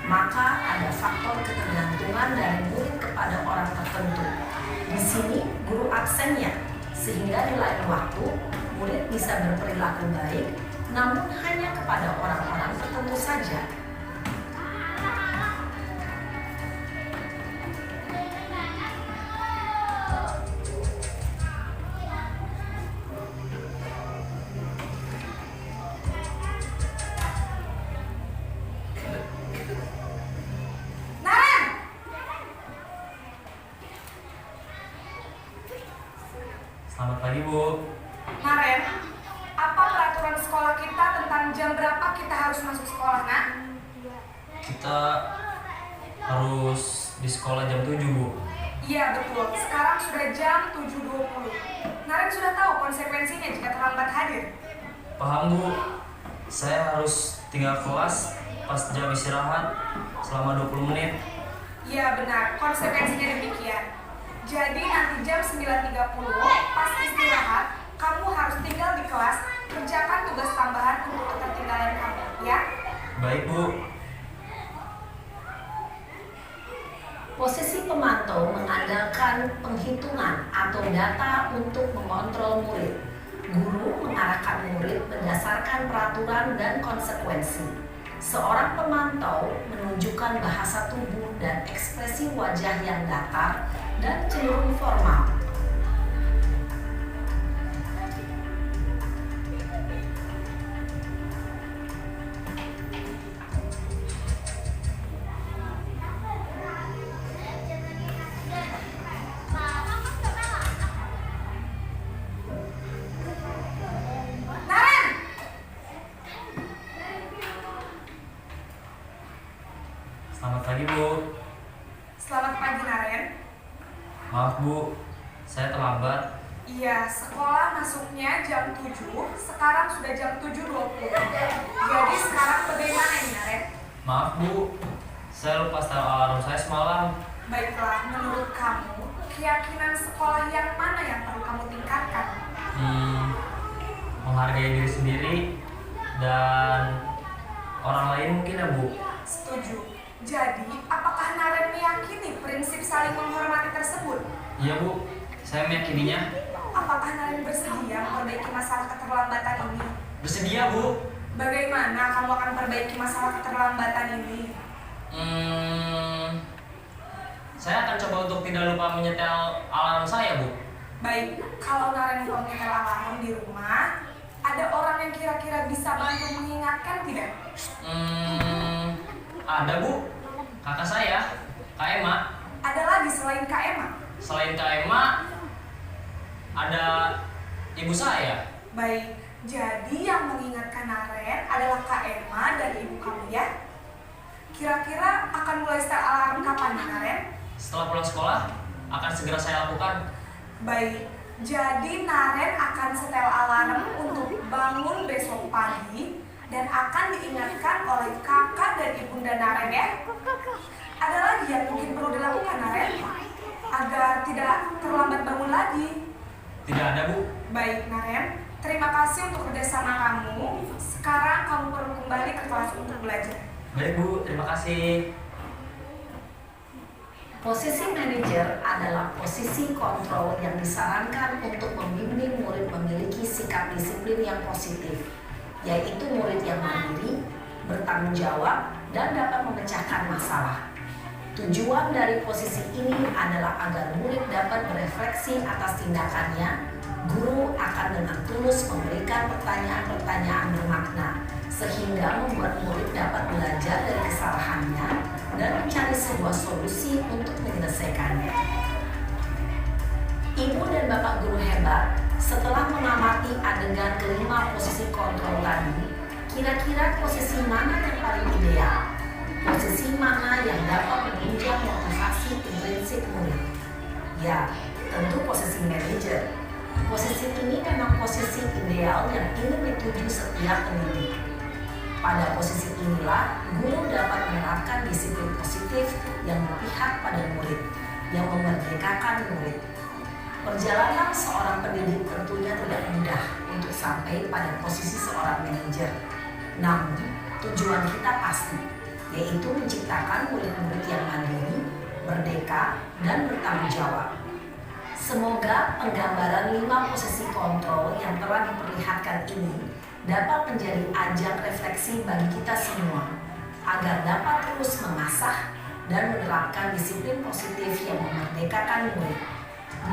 maka ada faktor ketergantungan dari murid kepada orang tertentu. Di sini, guru absennya, sehingga di lain waktu, murid bisa berperilaku baik, namun hanya kepada orang-orang tertentu saja. Naren! Selamat pagi, Bu. Naren, apa peraturan sekolah kita tentang jam berapa kita harus masuk sekolah, Nak? Kita harus di sekolah jam 7, Bu. Iya betul, sekarang sudah jam 7.20. Naren sudah tahu konsekuensinya jika terlambat hadir. Paham, Bu. Saya harus tinggal kelas pas jam istirahat selama 20 menit. Iya benar, konsekuensinya demikian. Jadi nanti jam 9.30 pas istirahat, kamu harus tinggal di kelas, kerjakan tugas tambahan untuk ketertinggalan kamu, ya? Baik, Bu. Posisi pemantau mengandalkan penghitungan atau data untuk mengontrol murid. Guru mengarahkan murid berdasarkan peraturan dan konsekuensi. Seorang pemantau menunjukkan bahasa tubuh dan ekspresi wajah yang datar dan cenderung formal. Naren! Selamat pagi, Bu. Selamat pagi, Naren. Maaf, Bu. Saya terlambat. Iya, sekolah masuknya jam 7, sekarang sudah jam 7.20. Jadi sekarang bagaimana ini, Naren? Maaf, Bu. Saya lupa setel alarm saya semalam. Baiklah, menurut kamu, keyakinan sekolah yang mana yang perlu kamu tingkatkan? Menghargai diri sendiri dan orang lain mungkin ya, Bu. Setuju. Jadi, apakah Naren meyakini prinsip saling menghormati tersebut? Iya, Bu. Saya meyakininya. Apakah Naren bersedia memperbaiki masalah keterlambatan ini? Bersedia, Bu. Bagaimana kamu akan perbaiki masalah keterlambatan ini? Saya akan coba untuk tidak lupa menyetel alarm saya, Bu. Baik, kalau Naren lupa menyetel alarm di rumah, ada orang yang kira-kira bisa bantu mengingatkan tidak? Ada, Bu. Kakak saya, Kak Emma. Ada lagi selain Kak Emma? Selain Kak Emma, ada ibu saya. Baik, Jadi yang mengingatkan Naren adalah Kak Emma dan ibu kamu ya? Kira-kira akan mulai setel alarm kapan nih Naren? Setelah pulang sekolah, akan segera saya lakukan. Baik, jadi Naren akan setel alarm untuk bangun besok pagi dan akan diingatkan oleh kakak dan ibunda Naren ya. Ada lagi yang mungkin perlu dilakukan Naren agar tidak terlambat bangun lagi? Tidak ada, Bu. Baik Naren, terima kasih untuk kerjasama kamu. Sekarang kamu perlu kembali ke kelas untuk belajar. Baik, Bu. Terima kasih. Posisi manajer adalah posisi kontrol yang disarankan untuk membimbing murid memiliki sikap disiplin yang positif, yaitu murid yang mandiri, bertanggung jawab, dan dapat memecahkan masalah. Tujuan dari posisi ini adalah agar murid dapat berefleksi atas tindakannya. Guru akan dengan tulus memberikan pertanyaan-pertanyaan bermakna, sehingga membuat murid dapat belajar dari kesalahannya dan mencari sebuah solusi untuk menyelesaikannya. Ibu dan Bapak guru hebat, setelah mengamati adegan kelima posisi kontrol tadi, kira-kira posisi mana yang paling ideal? Posisi mana yang dapat menunjang motivasi intrinsik murid? Ya, tentu posisi manajer. Posisi ini memang posisi ideal yang ingin dituju setiap pendidik. Pada posisi inilah, guru dapat menerapkan disiplin positif yang berpihak pada murid, yang memerdekakan murid. Perjalanan seorang pendidik tentunya tidak mudah untuk sampai pada posisi seorang manajer. Namun, tujuan kita pasti, yaitu menciptakan murid-murid yang mandiri, merdeka, dan bertanggung jawab. Semoga penggambaran 5 posisi kontrol yang telah diperlihatkan ini dapat menjadi ajang refleksi bagi kita semua, agar dapat terus mengasah dan menerapkan disiplin positif yang memerdekakan murid.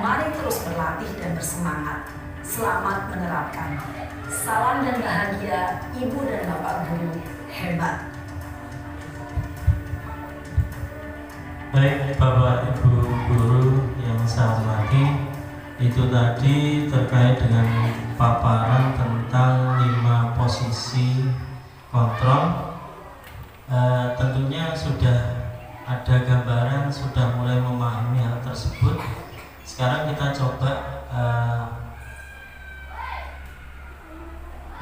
Mari terus berlatih dan bersemangat. Selamat menerapkan. Salam dan bahagia Ibu dan Bapak guru hebat. Baik Bapak Ibu guru yang saya hormati, itu tadi terkait dengan paparan tentang 5 posisi kontrol. Tentunya sudah ada gambaran, sudah mulai memahami hal tersebut. Sekarang kita coba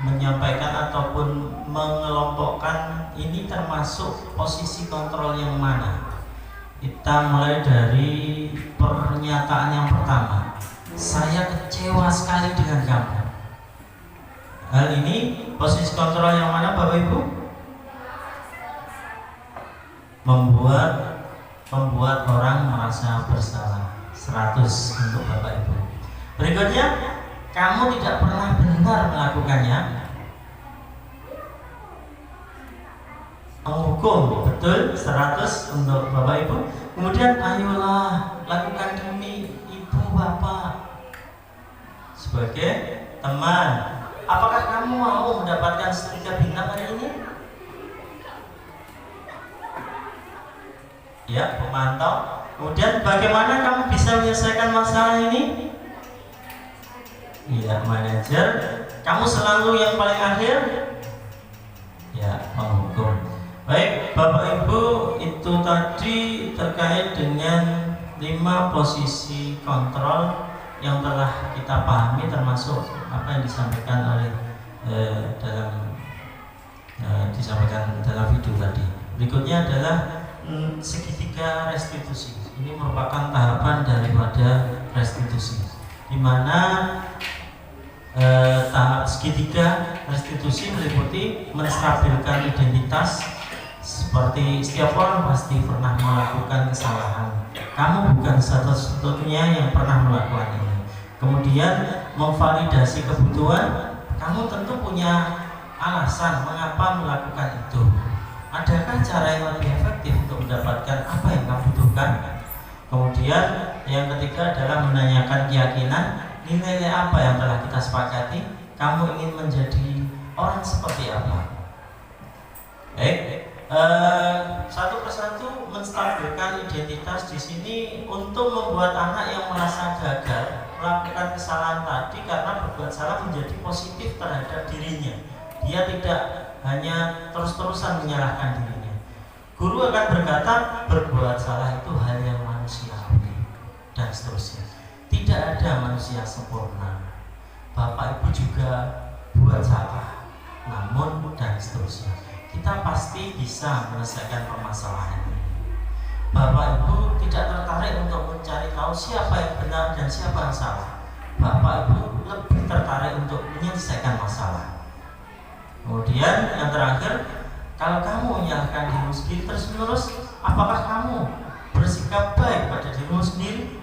menyampaikan ataupun mengelompokkan ini termasuk posisi kontrol yang mana. Kita mulai dari pernyataan yang pertama. Saya kecewa sekali dengan kamu. Hal ini posisi kontrol yang mana Bapak Ibu? Membuat orang merasa bersalah. 100 untuk Bapak Ibu. Berikutnya, kamu tidak pernah benar melakukannya. Menghukum, betul, 100 untuk Bapak Ibu. Kemudian ayolah lakukan demi ibu bapak. Sebagai teman, apakah kamu mau mendapatkan 3 bintang hari ini? Ya, pemantau. Kemudian bagaimana kamu bisa menyelesaikan masalah ini? Ya, manajer. Kamu selalu yang paling akhir? Ya, menghukum. Baik, Bapak Ibu, itu tadi terkait dengan 5 posisi kontrol yang telah kita pahami, termasuk apa yang disampaikan oleh disampaikan dalam video tadi. Berikutnya adalah segitiga restitusi. Ini merupakan tahapan daripada restitusi, di mana tahap segitiga restitusi meliputi menstabilkan identitas. Seperti setiap orang pasti pernah melakukan kesalahan. Kamu bukan satu-satunya yang pernah melakukan ini. Kemudian memvalidasi kebutuhan. Kamu tentu punya alasan mengapa melakukan itu. Adakah cara yang lebih efektif untuk mendapatkan apa yang kamu butuhkan? Kemudian yang ketiga adalah menanyakan keyakinan. Nilai apa yang telah kita sepakati? Kamu ingin menjadi orang seperti apa? Baik. Satu persatu menstabilkan identitas di sini untuk membuat anak yang merasa gagal melakukan kesalahan tadi karena berbuat salah menjadi positif terhadap dirinya. Dia tidak hanya terus-terusan menyalahkan dirinya. Guru akan berkata, berbuat salah itu hal yang manusiawi dan seterusnya. Tidak ada manusia sempurna. Bapak Ibu juga buat salah, namun dan seterusnya. Kita pasti bisa menyelesaikan permasalahan ini. Bapak Ibu tidak tertarik untuk mencari tahu siapa yang benar dan siapa yang salah. Bapak Ibu lebih tertarik untuk menyelesaikan masalah. Kemudian yang terakhir, kalau kamu menyalahkan dirimu sendiri terus-menerus, apakah kamu bersikap baik pada dirimu sendiri?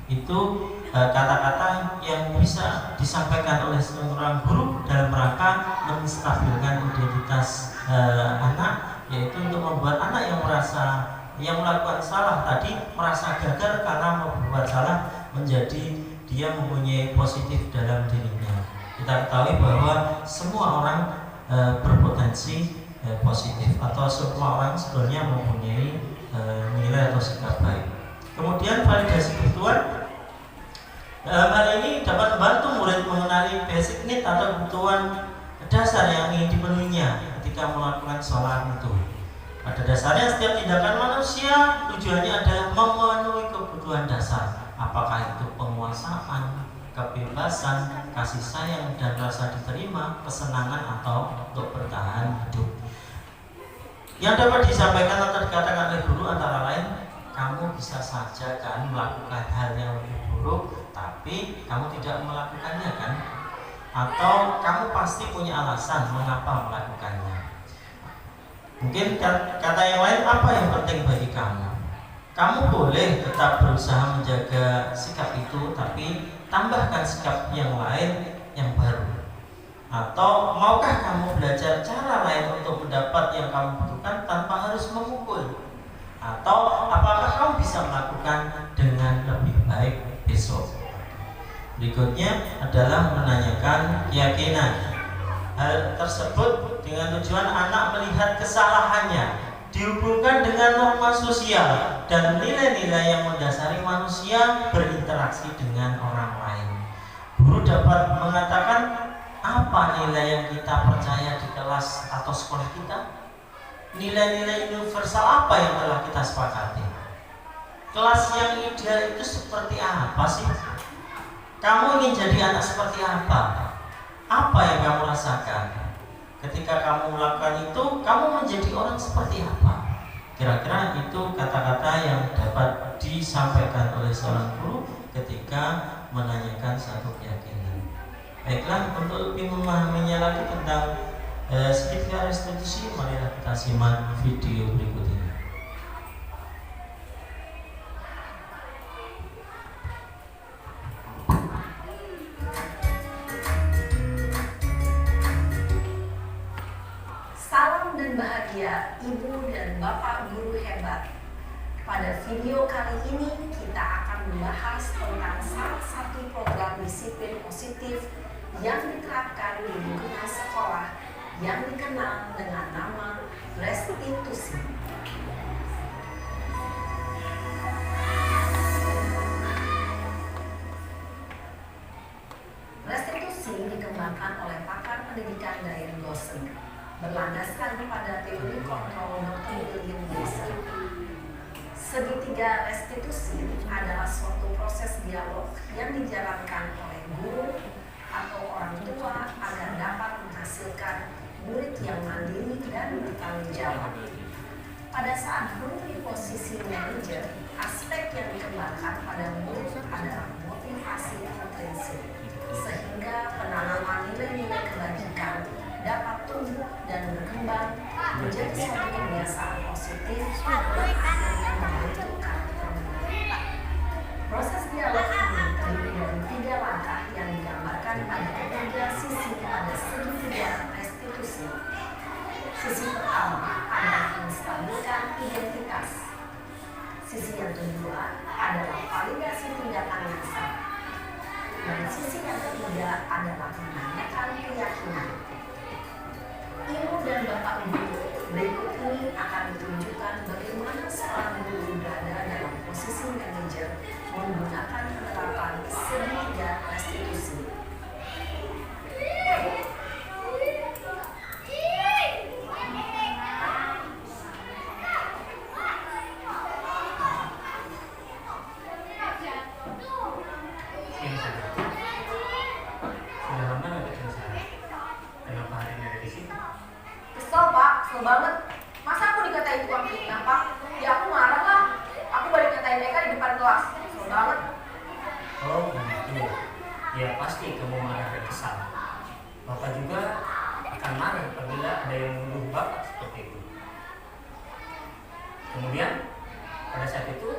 Itu kata-kata yang bisa disampaikan oleh seorang guru dalam rangka menstabilkan identitas anak, yaitu untuk membuat anak yang melakukan salah tadi merasa gagal karena membuat salah, menjadi dia mempunyai positif dalam dirinya. Kita ketahui bahwa semua orang berpotensi positif, atau semua orang sebenarnya mempunyai nilai atau sikap baik. Kemudian validasi kebutuhan. Hal ini dapat membantu murid mengenali basic need atau kebutuhan dasar yang ingin dipenuhinya ketika melakukan sholat itu. Pada dasarnya setiap tindakan manusia tujuannya adalah memenuhi kebutuhan dasar. Apakah itu penguasaan, kebebasan, kasih sayang dan rasa diterima, kesenangan, atau untuk bertahan hidup. Yang dapat disampaikan atau dikatakan oleh guru antara lain, kamu bisa saja kan melakukan hal yang lebih buruk, tapi kamu tidak melakukannya kan? Atau kamu pasti punya alasan mengapa melakukannya. Mungkin kata yang lain, apa yang penting bagi kamu? Kamu boleh tetap berusaha menjaga sikap itu, tapi tambahkan sikap yang lain yang baru. Atau maukah kamu belajar cara lain untuk mendapat yang kamu butuhkan tanpa harus memukul? Atau apakah kamu bisa melakukan dengan lebih baik besok? Berikutnya adalah menanyakan keyakinan. Hal tersebut dengan tujuan anak melihat kesalahannya dihubungkan dengan norma sosial dan nilai-nilai yang mendasari manusia berinteraksi dengan orang lain. Guru dapat mengatakan, apa nilai yang kita percaya di kelas atau sekolah kita? Nilai-nilai universal apa yang telah kita sepakati? Kelas yang ideal itu seperti apa sih? Kamu ingin jadi anak seperti apa? Apa yang kamu rasakan? Ketika kamu melakukan itu, kamu menjadi orang seperti apa? Kira-kira itu kata-kata yang dapat disampaikan oleh seorang guru ketika menanyakan satu keyakinan. Baiklah, untuk lebih memahaminya lagi tentang segitiga restitusi, marilah kita simak video berikut ini. Salam dan bahagia Ibu dan Bapak guru hebat. Pada video kali ini kita akan membahas tentang salah satu program disiplin positif yang diterapkan di lingkungan sekolah yang dikenal dengan nama restitusi. Restitusi dikembangkan oleh pakar pendidikan Diane Gosling, berlandaskan pada teori kontrol Dr. William Gibson. Segitiga restitusi adalah suatu proses dialog yang dijalankan oleh guru atau orang tua agar dapat menghasilkan murid yang mandiri dan bertanggung jawab. Pada saat guru di posisi manajer, aspek yang dikembangkan pada murid adalah motivasi intrinsik, sehingga penanaman nilai-nilai kebajikan dapat tumbuh dan berkembang menjadi suatu kebiasaan positif dan akhirnya membentuk karakter murid. Proses dialog ini terdiri dari 3 langkah yang digambarkan pada ketiga sisi pada segitiga restitusi. Sisi pertama adalah menstabilkan identitas. Sisi yang kedua adalah validasi tindakan yang salah. Dan sisi yang ketiga adalah menanyakan keyakinan. Ibu dan Bapak Guru, berikut ini akan ditunjukkan bagaimana seorang guru berada dalam posisi manajer menggunakan penerapan segitiga dikatain tukang fitnah, Pak. Ya aku marah lah. Aku balik ngatain Eka di depan kelas. Kesel banget. Oh begitu. Ya pasti kamu marah dan kesal. Bapak juga akan marah apabila ada yang menuduh Bapak seperti itu. Kemudian pada saat itu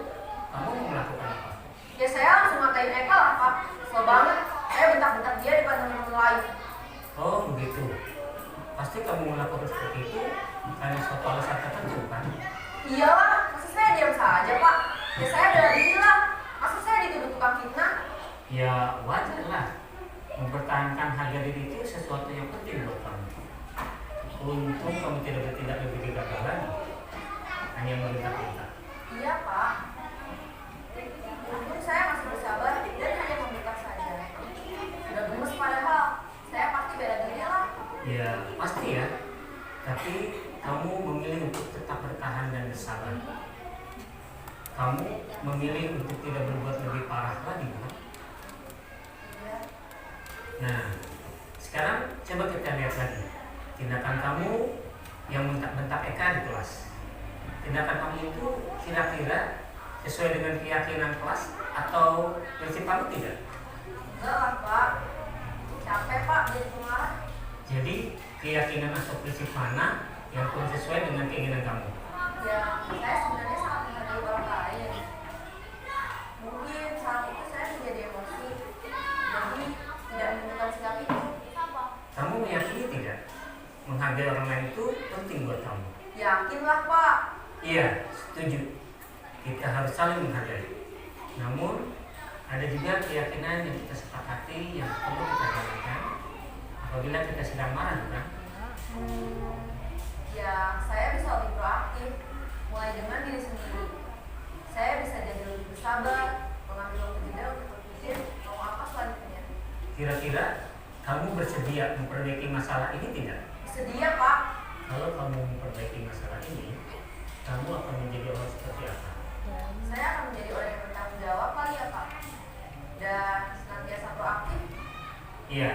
kamu mau melakukan apa? Ya saya langsung ngatain Eka lah, Pak. Kesel banget. Saya bentak-bentak dia di depan teman-teman lain. Oh begitu. Pasti kamu melakukan seperti itu karena suatu alasan tertentu kan? Iyalah, masa saya diam saja, Pak? Ya saya bela diri lah. Masa saya dituduh tukang fitnah? Ya wajar lah. Mempertahankan harga diri itu sesuatu yang penting buat kamu. Untung kamu tidak bertindak lebih gegabah lagi. Hanya membentak-bentak. Iya, Pak. Untung saya masih bersabar dan hanya membentak saja. Sudah gemes padahal. Saya pasti bela diri lah. Ya pasti ya. Tapi kamu memilih untuk tetap bertahan dan bersabar. Kamu memilih untuk tidak berbuat lebih parah lagi kan? Iya. Nah, sekarang coba kita lihat lagi tindakan kamu yang bentak-bentak Eka di kelas. Tindakan kamu itu kira-kira sesuai dengan keyakinan kelas atau prinsip kamu tidak? Enggak lah, Pak. Capek, Pak, jadi pemarah. Jadi keyakinan atau prinsip mana yang kurang sesuai dengan keinginan kamu? Ya, saya sebenarnya sangat menghargai orang lain. Mungkin saat itu saya menjadi emosi, jadi tidak menemukan sikap itu. Kamu meyakini tidak? Menghargai orang lain itu penting buat kamu. Yakinlah, Pak. Iya, setuju. Kita harus saling menghargai. Namun, ada juga keyakinan yang kita sepakati yang perlu kita jalankan apabila kita sedang marah, bukan? Ya, saya bisa lebih proaktif, mulai dengan diri sendiri. Saya bisa jadi lebih bersabar, mengambil waktu jeda untuk berpikir mau apa selanjutnya. Kira-kira kamu bersedia memperbaiki masalah ini tidak? Sedia, Pak. Kalau kamu memperbaiki masalah ini, kamu akan menjadi orang seperti apa? Saya akan menjadi orang yang bertanggung jawab kali ya, Pak. Dan senantiasa proaktif. Iya,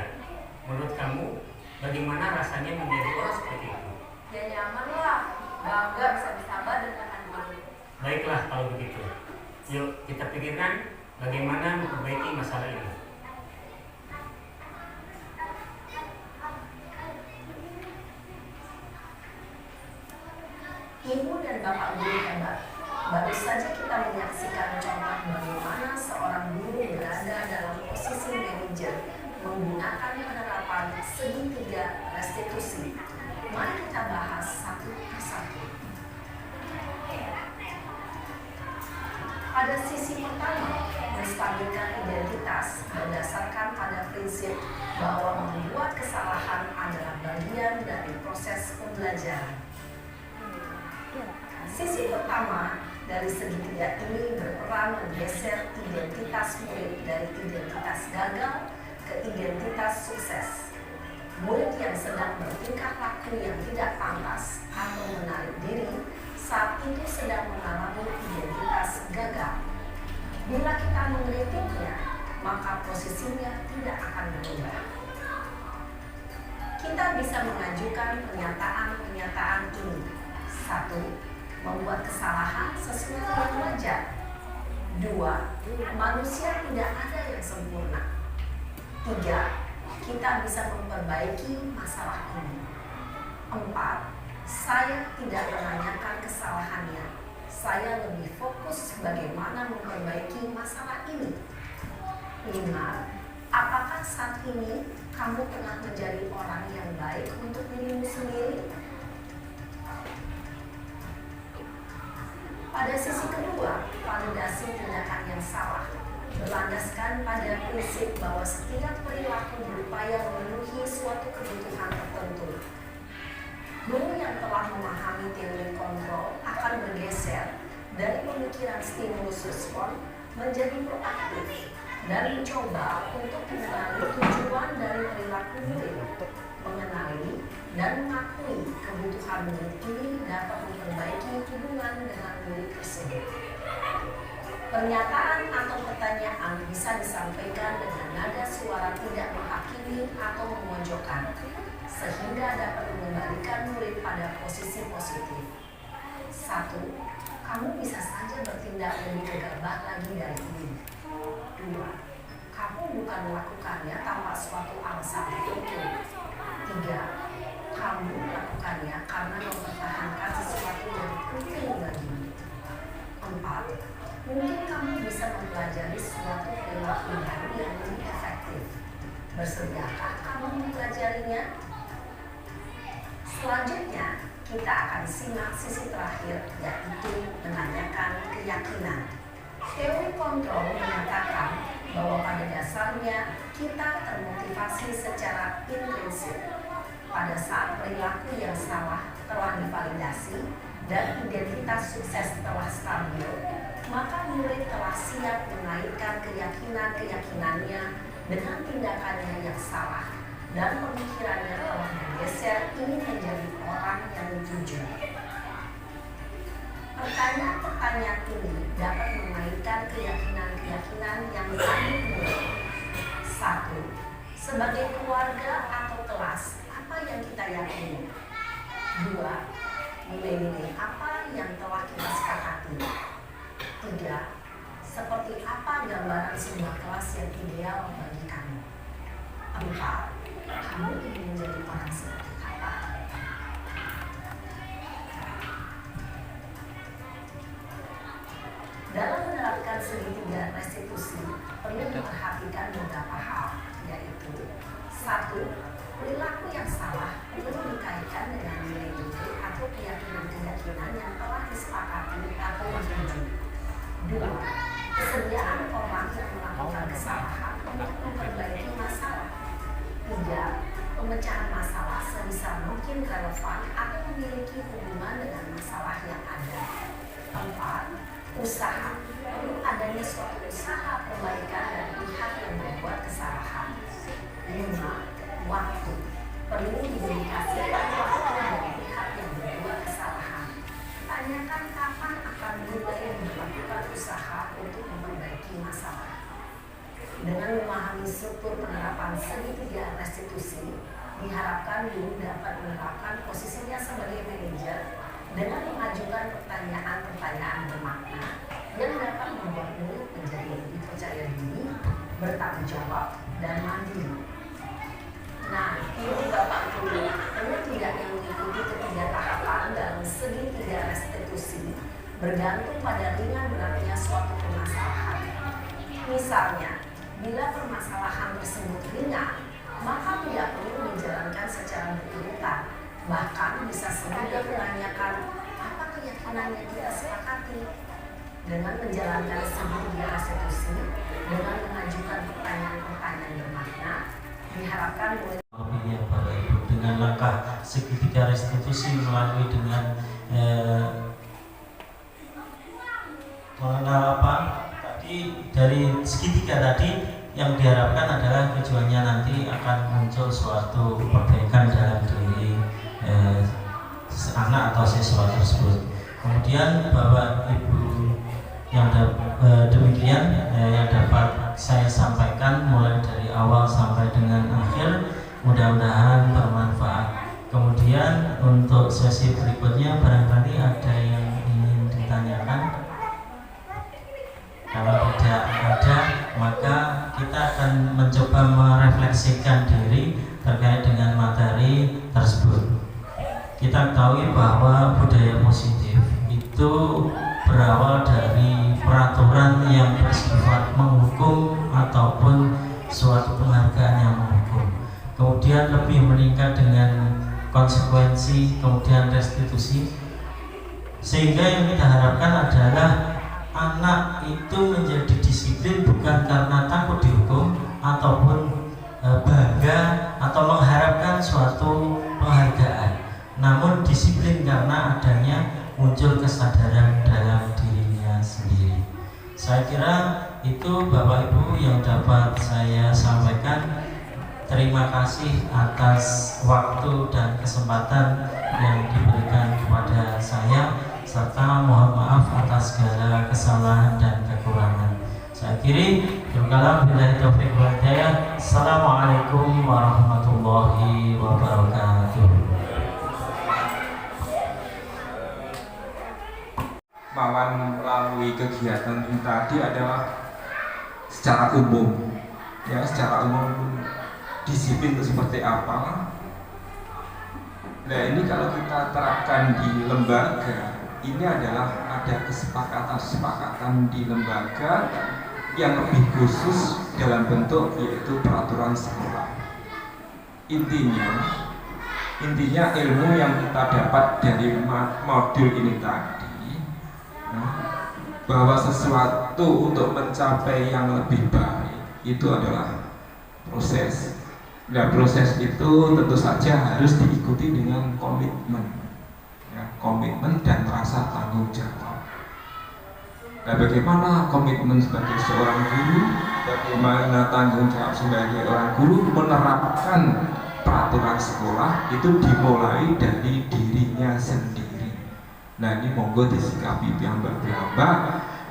menurut kamu bagaimana rasanya menjadi orang seperti itu? Ya nyaman lah, bangga bisa bersabar dan tahan diri. Baiklah kalau begitu. Yuk kita pikirkan bagaimana memperbaiki masalah ini. Ibu dan Bapak guru hebat, baru saja kita menyaksikan contoh bagaimana seorang guru berada dalam posisi manajer menggunakan penerapan segitiga restitusi. Mari kita bahas satu persatu. Pada sisi pertama, menstabilkan identitas berdasarkan pada prinsip bahwa membuat kesalahan adalah bagian dari proses pembelajaran. Sisi pertama dari segitiga ini berperan menggeser identitas murid dari identitas gagal ke identitas sukses. Murid yang sedang bertingkah laku yang tidak pantas atau menarik diri saat itu sedang mengalami identitas gagal. Bila kita mengkritiknya, maka posisinya tidak akan berubah. Kita bisa mengajukan pernyataan-pernyataan ini. 1. Membuat kesalahan sesuatu yang wajar. 2. Manusia tidak ada yang sempurna. 3. Kita bisa memperbaiki masalah ini. 4. Saya tidak menanyakan kesalahannya. Saya lebih fokus bagaimana memperbaiki masalah ini. 5. Apakah saat ini kamu telah menjadi orang yang baik untuk dirimu sendiri? Pada sisi kedua, validasi tindakan yang salah berlandaskan pada prinsip bahwa setiap perilaku berupaya memenuhi suatu kebutuhan tertentu. Guru yang telah memahami teori kontrol akan bergeser dari pemikiran stimulus respon menjadi proaktif dan mencoba untuk mengenali tujuan dari perilaku murid, mengenali dan mengakui kebutuhan murid ini dapat memperbaiki hubungan dengan murid tersebut. Pernyataan atau pertanyaan bisa disampaikan dengan nada suara tidak menghakimi atau memojokkan, sehingga dapat mengembalikan murid pada posisi positif. 1. Kamu bisa saja bertindak lebih gegabah lagi dari ini. 2. Kamu bukan melakukannya tanpa suatu alasan tertentu. 3. Kamu melakukannya karena mempertahankan sesuatu yang penting bagimu. 4. Mungkin kamu bisa mempelajari suatu perilaku baru yang lebih efektif. Bersediakah kamu mempelajarinya? Selanjutnya, kita akan simak sisi terakhir, yaitu menanyakan keyakinan. Teori kontrol menyatakan bahwa pada dasarnya kita termotivasi secara intrinsik. Pada saat perilaku yang salah telah divalidasi dan identitas sukses telah stabil, maka murid telah siap mengaitkan keyakinan-keyakinannya dengan tindakannya yang salah, dan pemikirannya telah bergeser ingin menjadi orang yang dituju. Pertanyaan-pertanyaan ini dapat mengaitkan keyakinan-keyakinan yang tadi murid. 1. Sebagai keluarga atau kelas, apa yang kita yakini? 2. Nilai-nilai apa yang telah kita sepakati? 3. Seperti apa gambaran sebuah kelas yang ideal bagi kamu? 4. Kamu ingin menjadi orang seperti apa? Dalam menerapkan segitiga restitusi, perlu memperhatikan beberapa hal, yaitu 1. Perilaku yang salah perlu dikaitkan dengan nilai-nilai atau keyakinan-keyakinan yang telah disepakati atau dituju. 2. Kesediaan orang yang melakukan kesalahan untuk memperbaiki masalah. 3. Pemecahan masalah sebisa mungkin relevan atau memiliki hubungan dengan masalah yang ada. 4. Usaha. Perlu adanya suatu usaha perbaikan dari pihak yang membuat kesalahan. 5. Waktu. Perlu didedikasikan waktu dari pihak yang membuat kesalahan. Tanyakan kapan akan mulai melakukan usaha untuk memperbaiki masalah. Dengan memahami struktur penerapan segitiga restitusi, diharapkan guru dapat menerapkan posisinya sebagai manajer dengan mengajukan pertanyaan-pertanyaan bermakna yang dapat membuat murid menjadi lebih percaya diri, bertanggung jawab, dan mandiri. Nah, ini Bapak Guru, perlu tidaknya mengikuti ketiga tahapan dalam segitiga restitusi bergantung pada ringan beratnya suatu permasalahan. Misalnya, bila permasalahan tersebut ringan, maka tidak perlu menjalankan secara berurutan. Bahkan bisa semudah menanyakan apa keyakinan yang kita sepakati. Dengan menjalankan segitiga restitusi, dengan mengajukan pertanyaan-pertanyaan bermakna, diharapkan mulai dengan langkah segitiga restitusi melalui dengan mengenal apa tadi dari segitiga tadi yang diharapkan adalah tujuannya nanti akan muncul suatu perbaikan dalam diri anak atau siswa tersebut. Kemudian Bapak Ibu yang demikian yang dapat saya sampaikan mulai dari awal sampai dengan akhir, mudah-mudahan bermanfaat. Kemudian untuk sesi berikutnya barangkali ada yang ingin ditanyakan. Kalau tidak ada, maka kita akan mencoba merefleksikan diri terkait dengan materi tersebut. Kita ketahui bahwa budaya positif itu berawal dari peraturan yang bersifat menghukum ataupun suatu penghargaan yang menghukum. Kemudian lebih meningkat dengan konsekuensi, kemudian restitusi. Sehingga yang kita harapkan adalah anak itu menjadi disiplin bukan karena takut dihukum ataupun bangga atau mengharapkan suatu penghargaan, namun disiplin karena adanya muncul kesadaran dalam dirinya sendiri. Saya kira itu Bapak Ibu yang dapat saya sampaikan. Terima kasih atas waktu dan kesempatan yang diberikan kepada saya, serta mohon maaf atas segala kesalahan dan kekurangan. Saya akhiri, berkalam billahi taufiq wal hidayah. Assalamualaikum warahmatullahi wabarakatuh. Mawan melalui kegiatan ini tadi adalah secara umum, ya, secara umum disiplin itu seperti apa. Nah, ini kalau kita terapkan di lembaga, ini adalah ada kesepakatan di lembaga yang lebih khusus dalam bentuk yaitu peraturan sekolah. Intinya ilmu yang kita dapat dari modul ini tadi, bahwa sesuatu untuk mencapai yang lebih baik itu adalah proses. Nah, proses itu tentu saja harus diikuti dengan komitmen, ya, komitmen dan rasa tanggung jawab. Nah, bagaimana komitmen sebagai seorang guru, bagaimana tanggung jawab sebagai orang guru menerapkan peraturan sekolah itu dimulai dari dirinya sendiri. Nah, ini monggo disikapi piyambak-piyambak,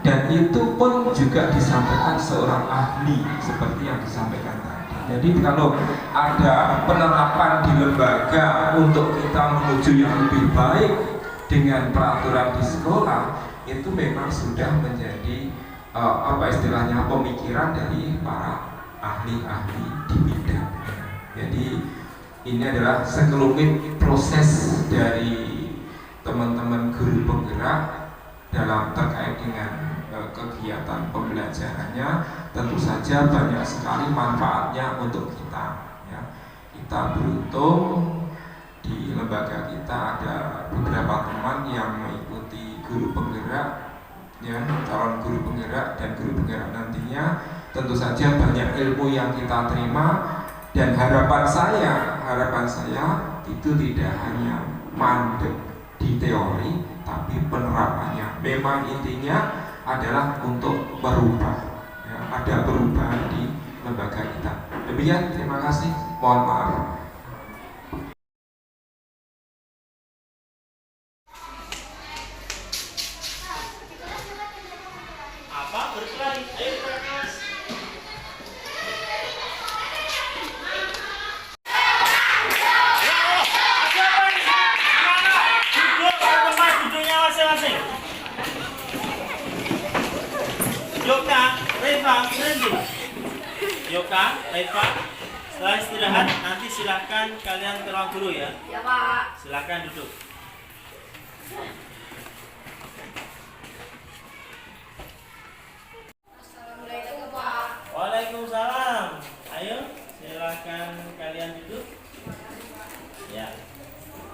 dan itu pun juga disampaikan seorang ahli seperti yang disampaikan tadi. Jadi kalau ada penerapan di lembaga untuk kita menuju yang lebih baik dengan peraturan di sekolah, itu memang sudah menjadi apa istilahnya pemikiran dari para ahli-ahli di bidang. Jadi ini adalah sekelumit proses dari teman-teman guru penggerak dalam terkait dengan kegiatan pembelajarannya. Tentu saja banyak sekali manfaatnya untuk kita, ya. Kita beruntung di lembaga kita ada beberapa teman yang mengikuti guru penggerak, ya, calon guru penggerak dan guru penggerak nantinya. Tentu saja banyak ilmu yang kita terima, dan harapan saya itu tidak hanya mandek di teori, tapi penerapannya memang intinya adalah untuk berubah, ya, ada perubahan di lembaga kita. Demikian, terima kasih, mohon maaf. Apa berkelahi? Ayo kelas. Duduknya masing-masing. Yoka, Reva, berhenti. Yoka, Reva, setelah istirahat nanti silakan kalian ke ruang guru ya. Ya, Pak. Silakan duduk. Assalamualaikum, Pak. Waalaikumsalam. Ayo, silakan kalian duduk. Ya.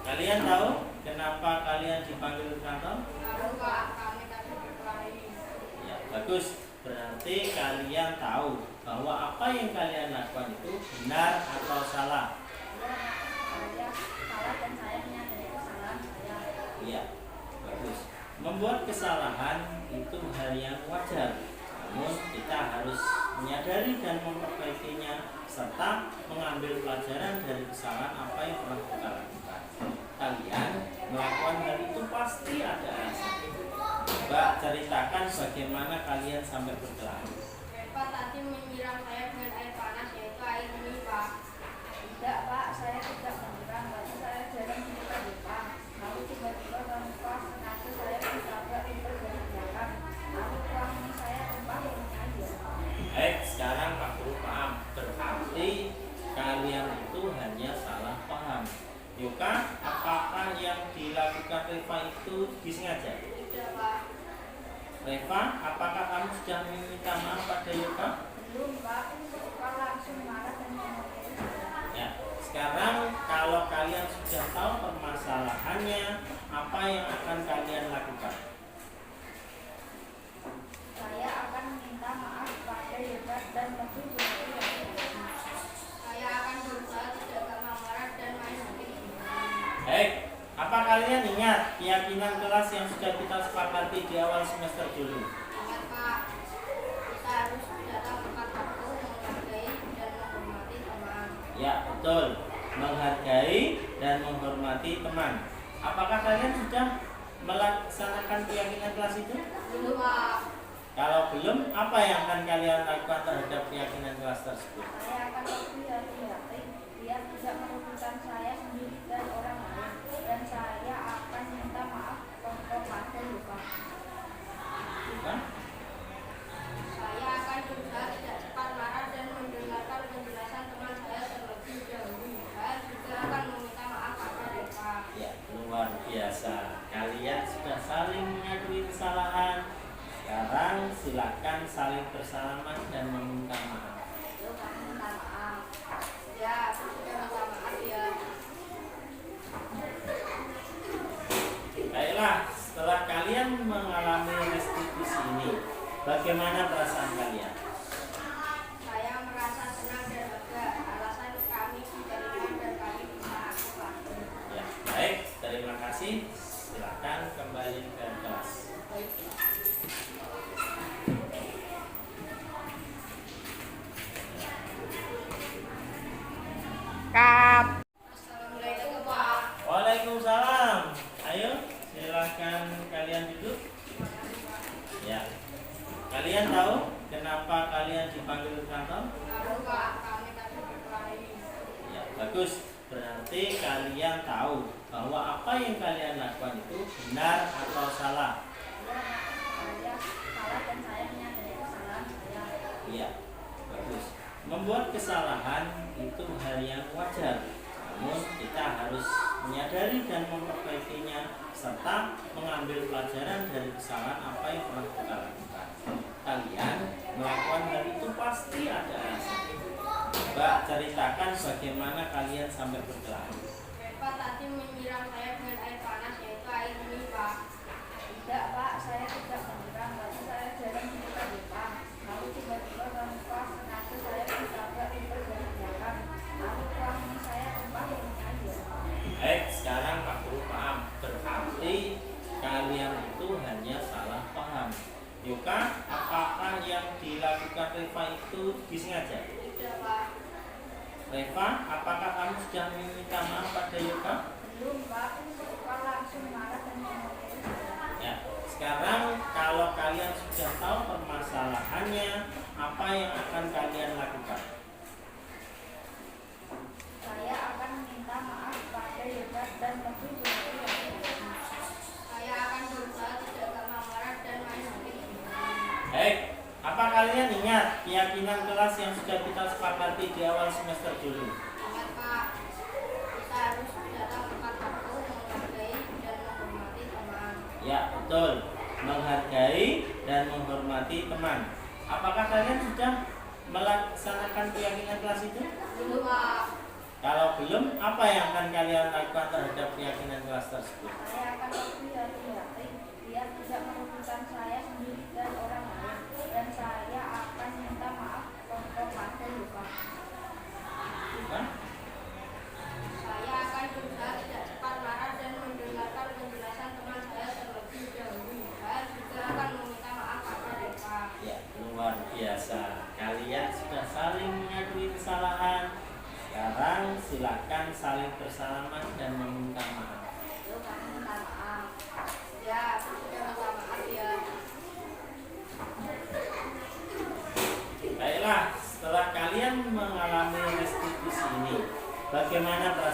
Kalian tahu kenapa kalian dipanggil ke kantor? Tahu, Pak. Kami tadi berkelahi. Ya, bagus. Berarti kalian tahu bahwa apa yang kalian lakukan itu benar atau salah. Saya salah dan saya menyadari kesalahan saya. Iya, bagus. Membuat kesalahan itu hal yang wajar. Namun kita harus menyadari dan memperbaikinya serta mengambil pelajaran dari kesalahan apa yang pernah kita lakukan. Kalian melakukan hal itu pasti ada alasan. Coba ceritakan bagaimana kalian sampai berkelahi. Pak tadi menyiram saya dengan air panas, yaitu air ini, Pak. Tidak, Pak. Saya tidak menyiram, tapi saya jalan di depan Pak. Lalu tiba-tiba Pak sengaja saya ditabrak pintu dari belakang. Lalu uang saya tumpah ini aja. Baik, sekarang Pak Guru paham. Berarti kalian itu hanya salah paham. Yoka, apakah yang dilakukan Reva itu disengaja? Tidak, Pak. Reva, apakah kamu sudah meminta maaf pada Yoka? Belum, Pak. Pak langsung marah dan memarahi saya. Ya, sekarang kalau kalian sudah tahu permasalahannya, apa yang akan kalian lakukan? Saya akan minta maaf pada Yoga dan lebih berhati-hati. Saya akan berusaha tidak marah dan main hakim. Baik, apa kalian ingat keyakinan kelas yang sudah kita sepakati di awal semester dulu? Ingat, Pak, kita harus datang tepat waktu, menghargai dan menghormati teman. Ya, betul. Menghargai dan menghormati teman. Apakah kalian sudah melaksanakan keyakinan kelas itu? Belum, Pak. Kalau belum, apa yang akan kalian lakukan terhadap keyakinan kelas tersebut? Saya akan lebih hati-hati biar tidak merugikan saya sendiri dan orang lain. Dan saya akan minta maaf kepada Yoga. saling mengakui kesalahan. Sekarang silakan saling bersalaman dan meminta maaf. Yuk kami minta maaf. Ya, aku juga minta maaf ya. Baiklah, setelah kalian mengalami restitusi ini, bagaimana perasaan kalian? Saya merasa senang dan lega. Alasan kami diterima dan kami bisa lakukan. Ya, baik, terima kasih. Silakan kembali ke kelas. Kap. Assalamualaikum Pak. Waalaikumsalam. Ayo, silakan kalian duduk. Ya. Kalian tahu kenapa kalian dipanggil ke kantor? Tahu Pak, kami tadi berkelahi. Ya, bagus. Berarti kalian tahu bahwa apa yang kalian lakukan itu benar atau salah. Saya salah dan saya menyadari kesalahan saya. Iya, bagus. Membuat kesalahan itu hal yang wajar. Namun kita harus menyadari dan memperbaikinya serta mengambil pelajaran dari kesalahan apa yang pernah kita lakukan. Kalian melakukan hal itu pasti ada alasan. Mbak, ceritakan bagaimana kalian sampai berkelahi. Pak tadi menyiram saya dengan air panas, yaitu air ini Pak. Tidak Pak, saya tidak menyiram, tapi saya jarang menyuka Pak. Lalu tiba-tiba Pak sengaja saya ditabrak pintu dari belakang. Lalu suami saya tumpah ini aja. Baik, sekarang Pak Guru paham. Berarti kalian itu hanya salah paham. Yoka, apakah yang dilakukan Reva itu disengaja? Tidak Pak. Reva, apakah kamu sudah meminta maaf pada Yoka? Belum Pak, Pak langsung marah dan memukul saya. Ya, sekarang kalau kalian sudah tahu permasalahannya, apa yang akan kalian lakukan? Saya akan minta maaf pada Yoga dan lebih berhati. Saya akan berusaha tidak gampang marah dan main hakim. Baik, apa kalian ingat keyakinan kelas yang sudah kita sepakati di awal semester dulu? Ingat Pak, kita harus datang tepat waktu, menghargai dan menghormati teman. Ya, betul. Menghargai dan menghormati teman. Apakah kalian sudah melaksanakan keyakinan kelas itu? Dulu Pak, Kalau belum, apa yang akan kalian lakukan terhadap keyakinan kelas tersebut? saya akan lebih hati-hati biar tidak merugikan saya sendiri dan orang lain. Dan saya akan minta maaf pada Yoga. Bukan? Saya akan berusaha tidak cepat marah dan mendengarkan penjelasan teman saya terlebih dahulu. Saya juga akan meminta maaf pada Reva. Ya, luar biasa. Kalian sudah saling mengakui kesalahan. Sekarang silakan saling bersalaman dan meminta maaf. Yuk kami minta maaf. Ya, aku sudah minta maaf ya. Baiklah, setelah kalian mengalami restitusi ini, bagaimana perasaan